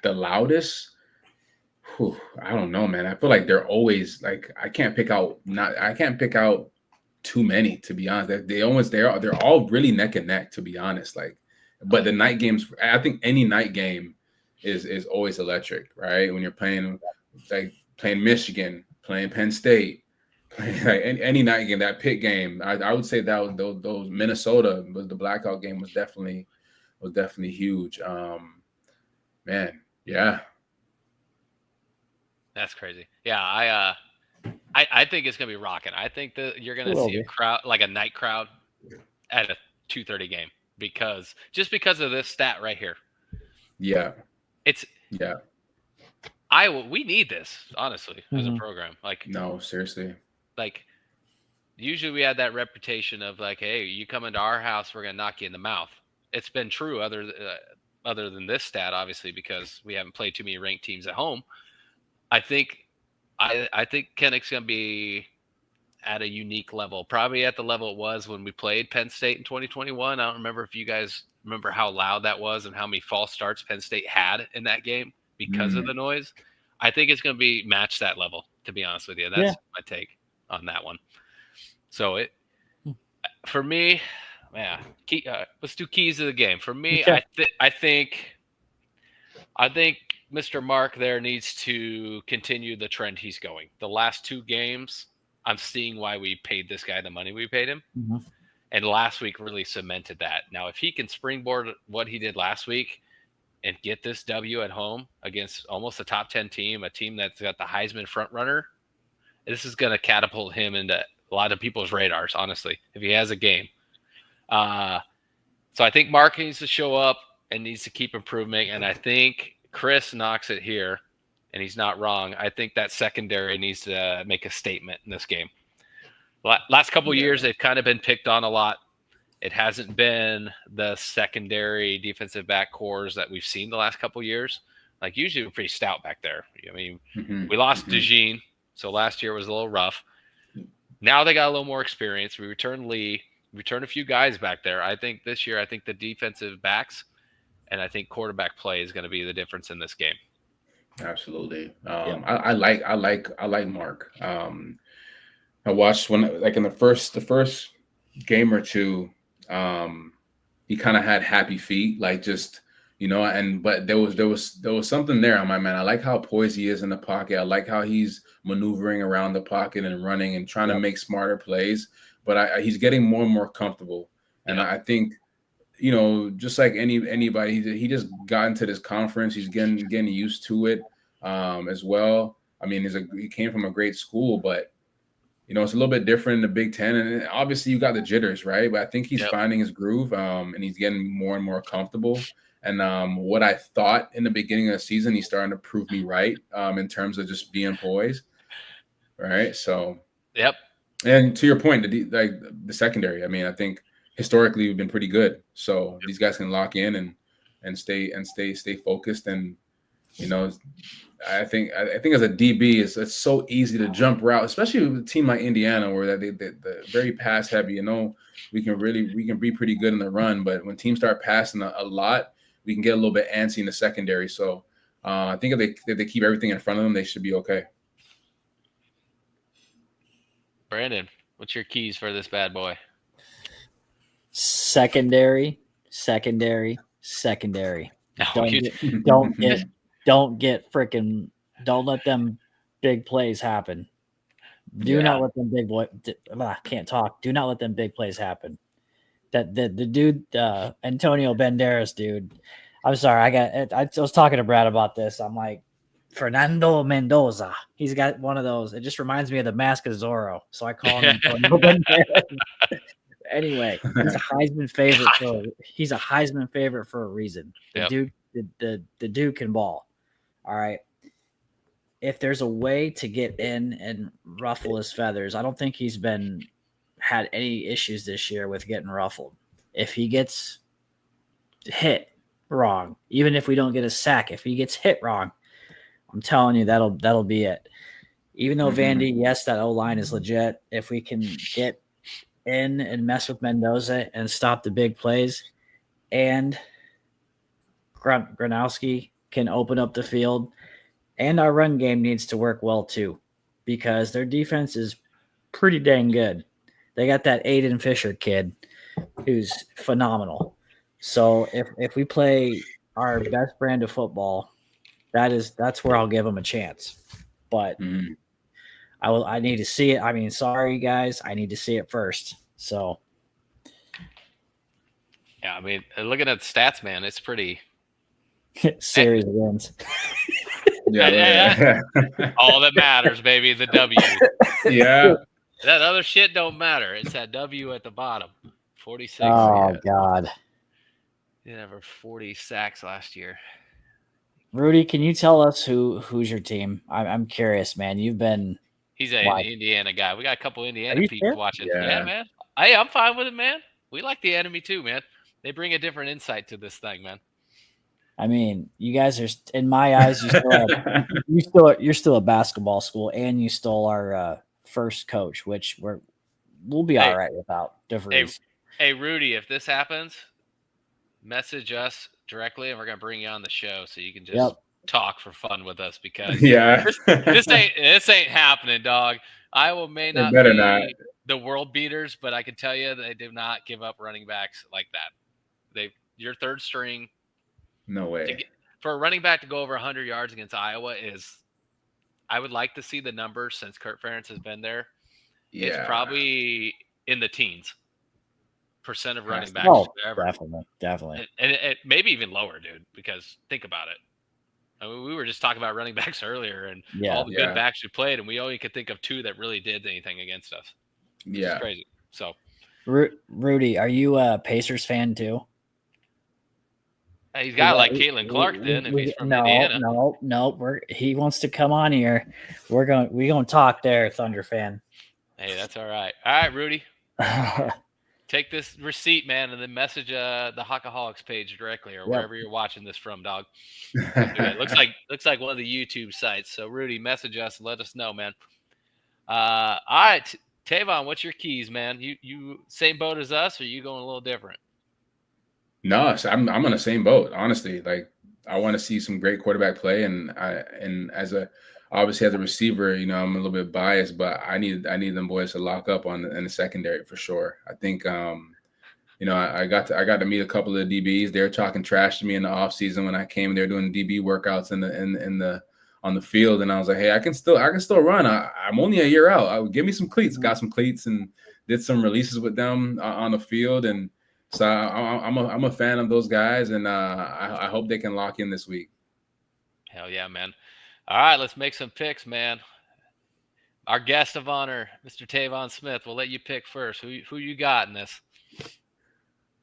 the loudest, I don't know, man. I feel like they're always like I can't pick out too many, to be honest. They're all really neck and neck, to be honest. Like, but the night games, I think any night game is always electric, right? When you're playing Michigan, playing Penn State, playing like any night game, that Pitt game, I would say that those Minnesota was the blackout game was definitely huge. Man, yeah. That's crazy. Yeah, I think it's gonna be rocking. I think that you're gonna see a crowd, like a night crowd, at a 2:30 game because of this stat right here. Yeah. We need this, honestly, as a program. Like, no, seriously. Like, usually we had that reputation of like, hey, you come into our house, we're gonna knock you in the mouth. It's been true other than this stat, obviously, because we haven't played too many ranked teams at home. I think Kinnick's going to be at a unique level, probably at the level it was when we played Penn State in 2021. I don't remember if you guys remember how loud that was and how many false starts Penn State had in that game because of the noise. I think it's going to be match that level, to be honest with you. That's my take on that one. So for me, let's do keys of the game. For me, okay. I think Mr. Mark there needs to continue the trend he's going. The last two games, I'm seeing why we paid this guy the money we paid him. And last week really cemented that. Now, if he can springboard what he did last week and get this W at home against almost a top 10 team, a team that's got the Heisman front runner, this is going to catapult him into a lot of people's radars, honestly, if he has a game. So I think Mark needs to show up and needs to keep improving. And I think Chris knocks it here, and he's not wrong. I think that secondary needs to make a statement in this game. Last couple of years, they've kind of been picked on a lot. It hasn't been the secondary defensive back cores that we've seen the last couple of years. Like, usually we're pretty stout back there. I mean, we lost DeJean, so last year was a little rough. Now they got a little more experience. We returned Lee. We returned a few guys back there. I think this year, the defensive backs and I think quarterback play is going to be the difference in this game. Absolutely. I like Mark. I watched in the first game or two, he kind of had happy feet, like just, but there was something there on my man. I like how poised he is in the pocket. I like how he's maneuvering around the pocket and running and trying to make smarter plays, but he's getting more and more comfortable. And I think, just like anybody, he just got into this conference. He's getting used to it as well. I mean, he came from a great school, but it's a little bit different in the Big Ten, and obviously you got the jitters, right? But I think he's finding his groove, and he's getting more and more comfortable. And what I thought in the beginning of the season, he's starting to prove me right in terms of just being poised, right? So, And to your point, the secondary. I mean, I think historically we've been pretty good. So these guys can lock in and stay focused and You know, I think as a DB, it's so easy to jump route, especially with a team like Indiana, where they're very pass heavy. You know, we can be pretty good in the run, but when teams start passing a lot, we can get a little bit antsy in the secondary. So I think if they keep everything in front of them, they should be okay. Brandon, what's your keys for this bad boy? Secondary. Don't let them big plays happen. Do not let them big boy. Can't talk. Do not let them big plays happen. That the dude, Antonio Banderas, dude. I'm sorry. I was talking to Brad about this. I'm like, Fernando Mendoza. He's got one of those. It just reminds me of the Mask of Zorro. So I call him Antonio Banderas. Anyway, he's a Heisman favorite for a reason. The dude can ball. All right. If there's a way to get in and ruffle his feathers, I don't think he's had any issues this year with getting ruffled. If he gets hit wrong, even if we don't get a sack, if he gets hit wrong, I'm telling you that'll be it. Even though Vandy, yes, that O-line is legit. If we can get in and mess with Mendoza and stop the big plays, and Gronowski can open up the field, and our run game needs to work well too, because their defense is pretty dang good. They got that Aiden Fisher kid who's phenomenal. So if we play our best brand of football, that's where I'll give them a chance. But I need to see it. I mean, sorry guys, I need to see it first. So yeah, I mean, looking at the stats, man, it's pretty series wins. Yeah. All that matters, baby, the W. Yeah. That other shit don't matter. It's that W at the bottom. 46. Oh God. Didn't have 40 sacks last year. Rudy, can you tell us who's your team? I'm curious, man. He's an Indiana guy. We got a couple Indiana people sure? watching. Yeah, man. Hey, I'm fine with it, man. We like the enemy too, man. They bring a different insight to this thing, man. I mean, you guys are, in my eyes, you're still a basketball school, and you stole our first coach, which we'll be all right without DeVries. Hey, Rudy, if this happens, message us directly, and we're gonna bring you on the show so you can just talk for fun with us, because this ain't happening, dog. Iowa may not be the world beaters, but I can tell you they do not give up running backs like that. Your third string. No way. For a running back to go over 100 yards against Iowa I would like to see the numbers since Kurt Ferentz has been there. Yeah. It's probably in the teens % of running backs. Definitely. And it maybe even lower, dude, because think about it. I mean, we were just talking about running backs earlier and all the good backs we played, and we only could think of 2 that really did anything against us. It's crazy. So, Rudy, are you a Pacers fan too? He's got like Caitlin Clark then if he's from Indiana. No. He wants to come on here. We're going to talk there, Thunder fan. Hey, that's all right. All right, Rudy. Take this receipt, man, and then message the Hawkaholics page directly or wherever you're watching this from, dog. It looks like one of the YouTube sites. So, Rudy, message us and let us know, man. All right, Tevaun, what's your keys, man? You same boat as us, or you going a little different? No, so I'm on the same boat, honestly. Like, I want to see some great quarterback play, and obviously as a receiver, you know, I'm a little bit biased, but I need them boys to lock up in the secondary for sure. I think you know, I got to meet a couple of DBs. They were talking trash to me in the offseason when I came. They were doing DB workouts on the field, and I was like, hey, I can still run. I'm only a year out. Give me some cleats. Got some cleats and did some releases with them on the field, and so I'm a fan of those guys, and I hope they can lock in this week. Hell yeah, man. All right, let's make some picks, man. Our guest of honor, Mr. Tevaun Smith, we'll let you pick first. Who you got in this?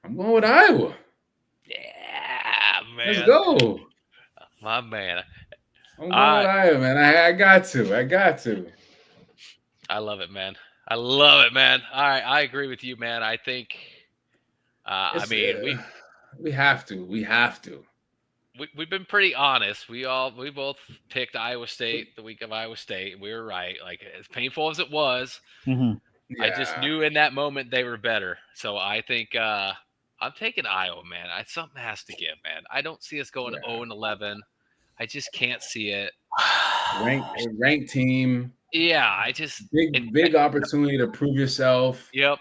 I'm going with Iowa. Yeah, man. Let's go. My man. I'm going with Iowa, man. I got to. I love it, man. All right, I agree with you, man. I think – I mean, we have to. we've been pretty honest. We both picked Iowa State the week of Iowa State. We were right. Like as painful as it was, I just knew in that moment they were better. So I think I'm taking Iowa, man. Something has to give, man. I don't see us going 0-11. I just can't see it. Ranked team. Yeah, I just big opportunity to prove yourself. Yep.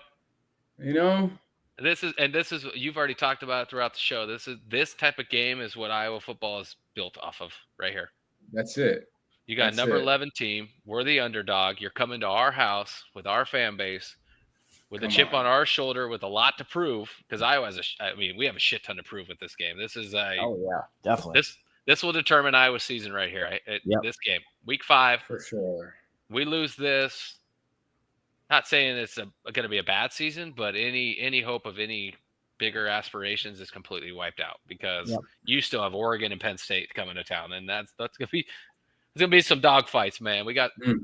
You know, this is you've already talked about it throughout the show. This type of game is what Iowa football is built off of right here. That's it. You got number 11 team. We're the underdog. You're coming to our house with our fan base, with a chip on our shoulder, with a lot to prove. Because Iowa has we have a shit ton to prove with this game. This is definitely. This will determine Iowa's season right here. This game, week 5 for sure. We lose this. Not saying it's going to be a bad season, but any hope of any bigger aspirations is completely wiped out because you still have Oregon and Penn State coming to town, and that's gonna be some dogfights, man. We got we're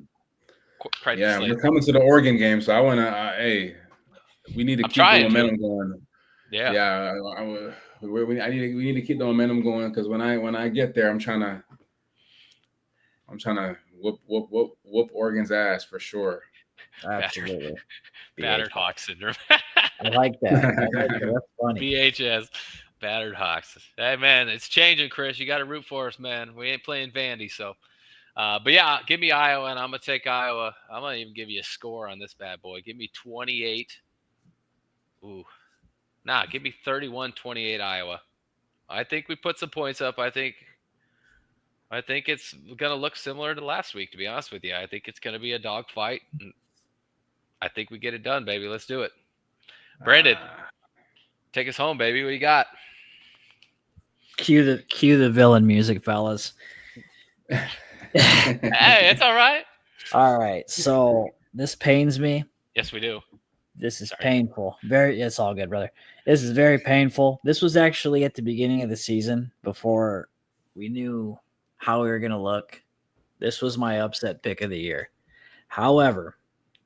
coming to the Oregon game, so I want to. We need to keep the momentum going. Yeah. We need to keep the momentum going because when I get there, I'm trying to whoop Oregon's ass for sure. Absolutely. Battered Hawk syndrome. I like that. That's funny. BHS. Battered Hawks. Hey, man, it's changing, Chris. You got to root for us, man. We ain't playing Vandy, so. But, yeah, give me Iowa, and I'm going to take Iowa. I'm going to even give you a score on this bad boy. Give me 28. Ooh. Nah, give me 31-28 Iowa. I think we put some points up. I think it's going to look similar to last week, to be honest with you. I think it's going to be a dogfight. I think we get it done, baby. Let's do it. Brandon, take us home, baby. What you got? Cue the villain music, fellas. Hey, it's all right. All right. So this pains me. Yes, we do. This is painful. It's all good, brother. This is very painful. This was actually at the beginning of the season before we knew how we were going to look. This was my upset pick of the year. However,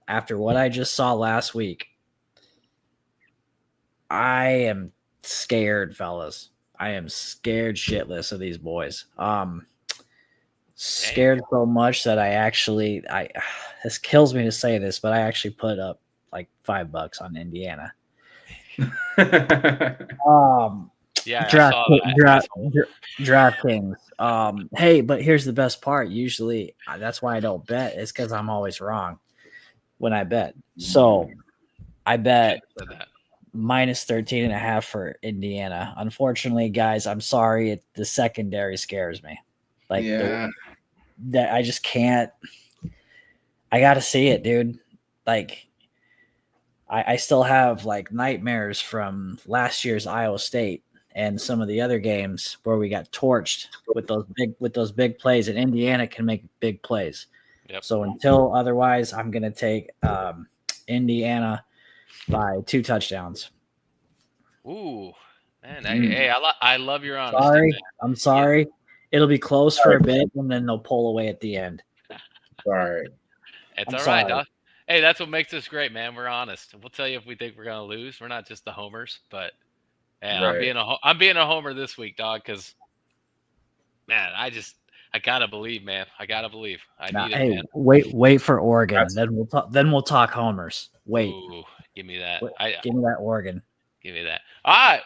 after what I just saw last week, I am scared, fellas. I am scared shitless of these boys. Scared so much that this kills me to say this, but I actually put up like $5 on Indiana. DraftKings. Hey, but here's the best part. Usually, that's why I don't bet. It's because I'm always wrong when I bet. So I bet minus 13.5 for Indiana. Unfortunately, guys, I'm sorry. The secondary scares me. That I just can't. I got to see it, dude. Like, I still have like nightmares from last year's Iowa State and some of the other games where we got torched with those big plays, and Indiana can make big plays. Yep. So until otherwise, I'm going to take Indiana by 2 touchdowns. Ooh, man! I love your honesty. Sorry, man. I'm sorry. Yeah. It'll be close for a bit, and then they'll pull away at the end. Sorry. It's all right, dog. Hey, that's what makes us great, man. We're honest. We'll tell you if we think we're gonna lose. We're not just the homers, but I'm being a homer this week, dog. Because man, I gotta believe, man. I gotta believe. Need it, man. Wait for Oregon. Then we'll talk homers. Wait. Ooh, give me that. Give me that Oregon. Give me that. All right.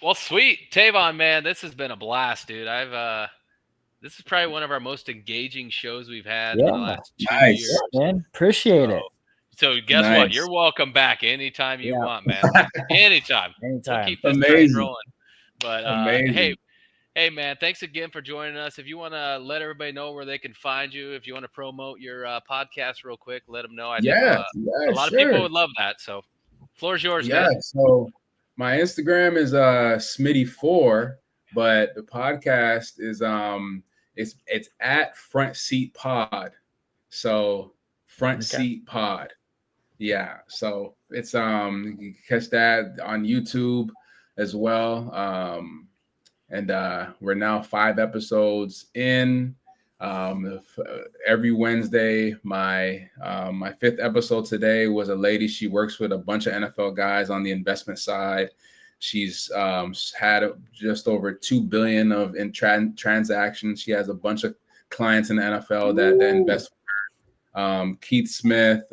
Well, sweet, Tevaun, man. This has been a blast, dude. This is probably one of our most engaging shows we've had in the last 2 years. Man. Appreciate it. So guess what? You're welcome back anytime you want, man. Anytime. Anytime. We'll keep this train rolling. But hey, man, thanks again for joining us. If you want to let everybody know where they can find you, if you want to promote your podcast real quick, let them know. I think a lot of people would love that. So, floor's yours, man. Yeah. So my Instagram is Smitty4, but the podcast is it's at Front Seat Pod. So Front Seat Pod. Yeah. So it's you can catch that on YouTube as well. And we're now 5 episodes in. Every Wednesday, my 5th episode today was a lady. She works with a bunch of NFL guys on the investment side. She's had just over 2 billion of transactions. She has a bunch of clients in the NFL that invest with her. Keith Smith,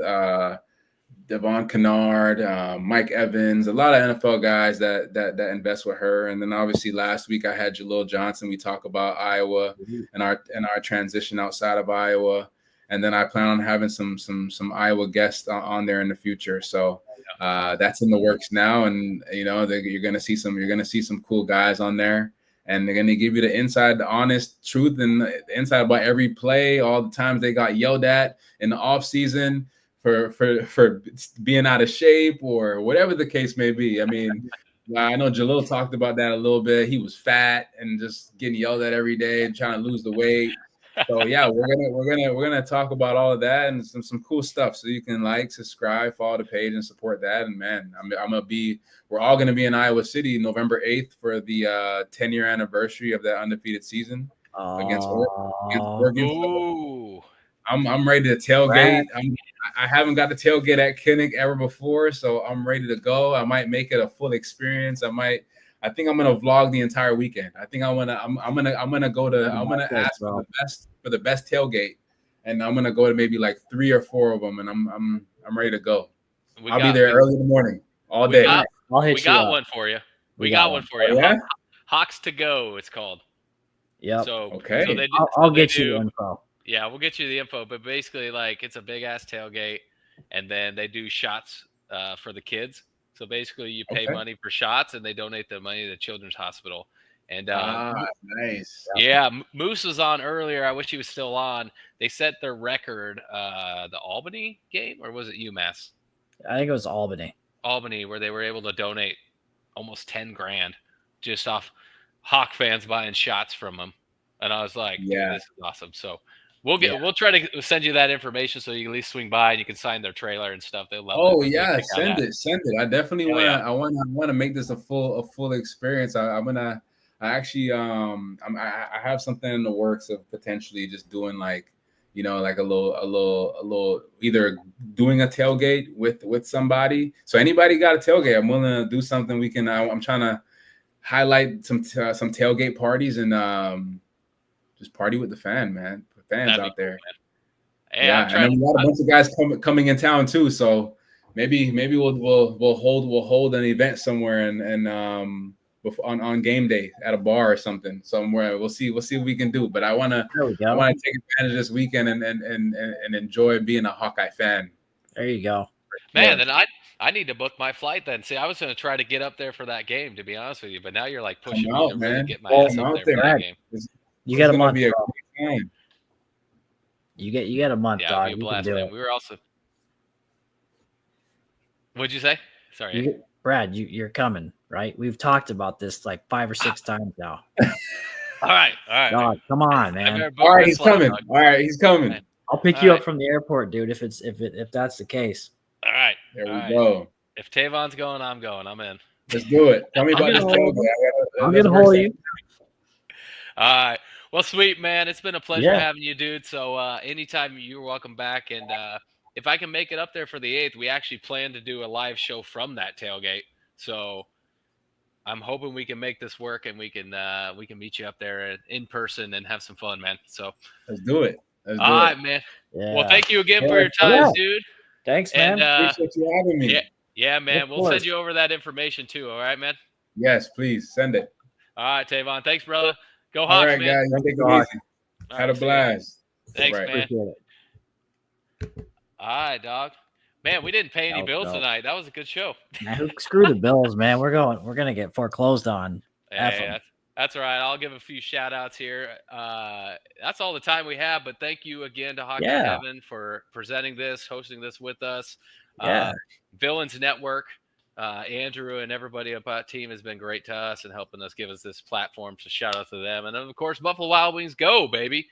Devon Kennard, Mike Evans, a lot of NFL guys that invest with her. And then obviously last week I had Jalil Johnson. We talk about Iowa and our transition outside of Iowa. And then I plan on having some Iowa guests on there in the future. So that's in the works now. And you're gonna see some cool guys on there. And they're gonna give you the inside, the honest truth, and the inside about every play, all the times they got yelled at in the off season for being out of shape or whatever the case may be. I mean, I know Jalil talked about that a little bit. He was fat and just getting yelled at every day and trying to lose the weight. So yeah, we're gonna talk about all of that and some cool stuff. So you can like, subscribe, follow the page, and support that. And man, we're all gonna be in Iowa City November 8th for the 10-year anniversary of that undefeated season against Oregon. Ooh. I'm ready to tailgate. I haven't got to tailgate at Kinnick ever before, so I'm ready to go. I might make it a full experience. I think I'm gonna vlog the entire weekend. I think I'm gonna ask for the best tailgate, and I'm gonna go to maybe like 3 or 4 of them, and I'm ready to go. I'll be there early in the morning, all day. We got one for you. We got one for you. Yeah? Hawks to go, it's called. Yeah. So okay. So they do, I'll get you the info. Yeah, we'll get you the info. But basically, like, it's a big ass tailgate, and then they do shots for the kids. So basically, you pay money for shots, and they donate the money to the Children's Hospital. And nice. Yeah, Moose was on earlier. I wish he was still on. They set their record, the Albany game, or was it UMass? I think it was Albany. Albany, where they were able to donate almost 10 grand just off Hawk fans buying shots from them. And I was like, yeah, this is awesome. So we'll try to send you that information so you can at least swing by and you can sign their trailer and stuff. They love it. Oh yeah, send it. I definitely want to make this a full experience. I have something in the works of potentially just doing like a little either doing a tailgate with somebody. So anybody got a tailgate, I'm willing to do something. We can. I'm trying to highlight some tailgate parties and just party with the fans out there. Cool, yeah, and then we got a bunch of guys coming in town too. So maybe we'll hold an event somewhere and on game day at a bar or something somewhere. We'll see what we can do. But I want to take advantage this weekend and enjoy being a Hawkeye fan. There you go, man. Then I need to book my flight then. See, I was going to try to get up there for that game, to be honest with you, but now you're like pushing me to really get my ass up there for that game. You got a month. You get a month, dog. Be a blast, man. We were also. What'd you say? Sorry, Brad. You're coming, right? We've talked about this like 5 or 6 times now. All right. Dog, come on, man. All right, he's coming. Dog. All right, he's coming. Right. I'll pick you up from the airport, dude. If that's the case. All right. There we go. If Tevaun's going, I'm going. I'm in. Let's do it. Tell me about this tailgate. I'm gonna hold you. All right. Well, sweet, man. It's been a pleasure having you, dude. So anytime, you're welcome back. And if I can make it up there for the 8th, we actually plan to do a live show from that tailgate. So I'm hoping we can make this work and we can meet you up there in person and have some fun, man. So let's do it. All right, man. Yeah. Well, thank you again for your time, dude. Thanks, man. Appreciate you having me. Yeah, man. We'll send you over that information too. All right, man. Yes, please send it. All right, Tevaun. Thanks, brother. Go Hawks, all right, man. Guys, take it easy. Had a blast. Thanks, man. All right, dog. Man, we didn't pay any bills tonight. That was a good show. Man, screw the bills, man. We're gonna get foreclosed on. Hey, that's all right. I'll give a few shout outs here. That's all the time we have, but thank you again to Hawkeye Tevaun for presenting this, hosting this with us. Villains Network, Andrew and everybody up our team has been great to us and helping us, give us this platform. So shout out to them. And then, of course, Buffalo Wild Wings go, baby.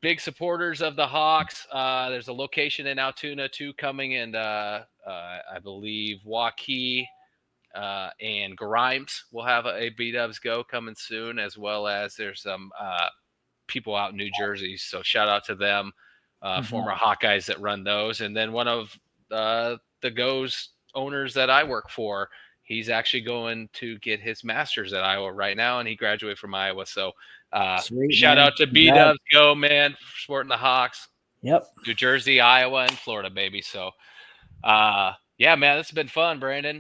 Big supporters of the Hawks. There's a location in Altoona too coming, and I believe Waukee and Grimes will have a B-Dubs go coming soon, as well as there's some people out in New Jersey. So shout out to them, former Hawkeyes that run those. And then one of the Go's owners that I work for, he's actually going to get his master's at Iowa right now, and he graduated from Iowa. So Sweet, shout man. out to B-Dubs. Go, man, sporting the Hawks. Yep. New Jersey, Iowa, and Florida, baby. So, yeah, man, this has been fun, Brandon.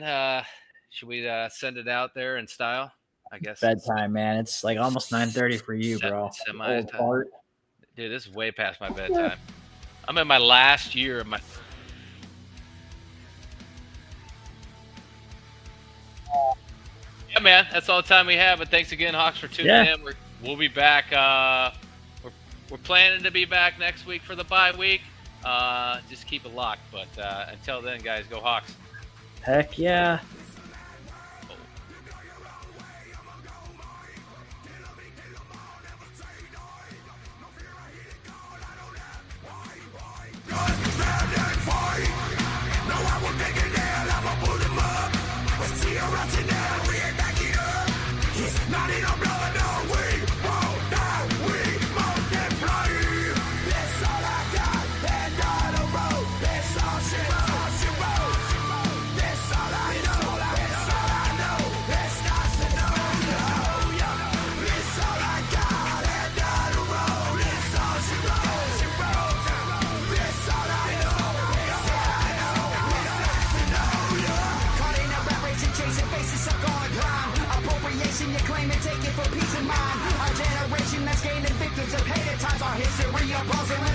Should we send it out there in style? I guess bedtime, man. It's like almost 9:30 for you, bro. Dude, this is way past my bedtime. I'm in my last year of my. Yeah, man, that's all the time we have. But thanks again, Hawks, for tuning in. We'll be back. We're planning to be back next week for the bye week. Just keep it locked. But until then, guys, go Hawks. Heck yeah. You claim and take it for peace of mind. Our generation that's gaining victims of hated times. Our history of balls and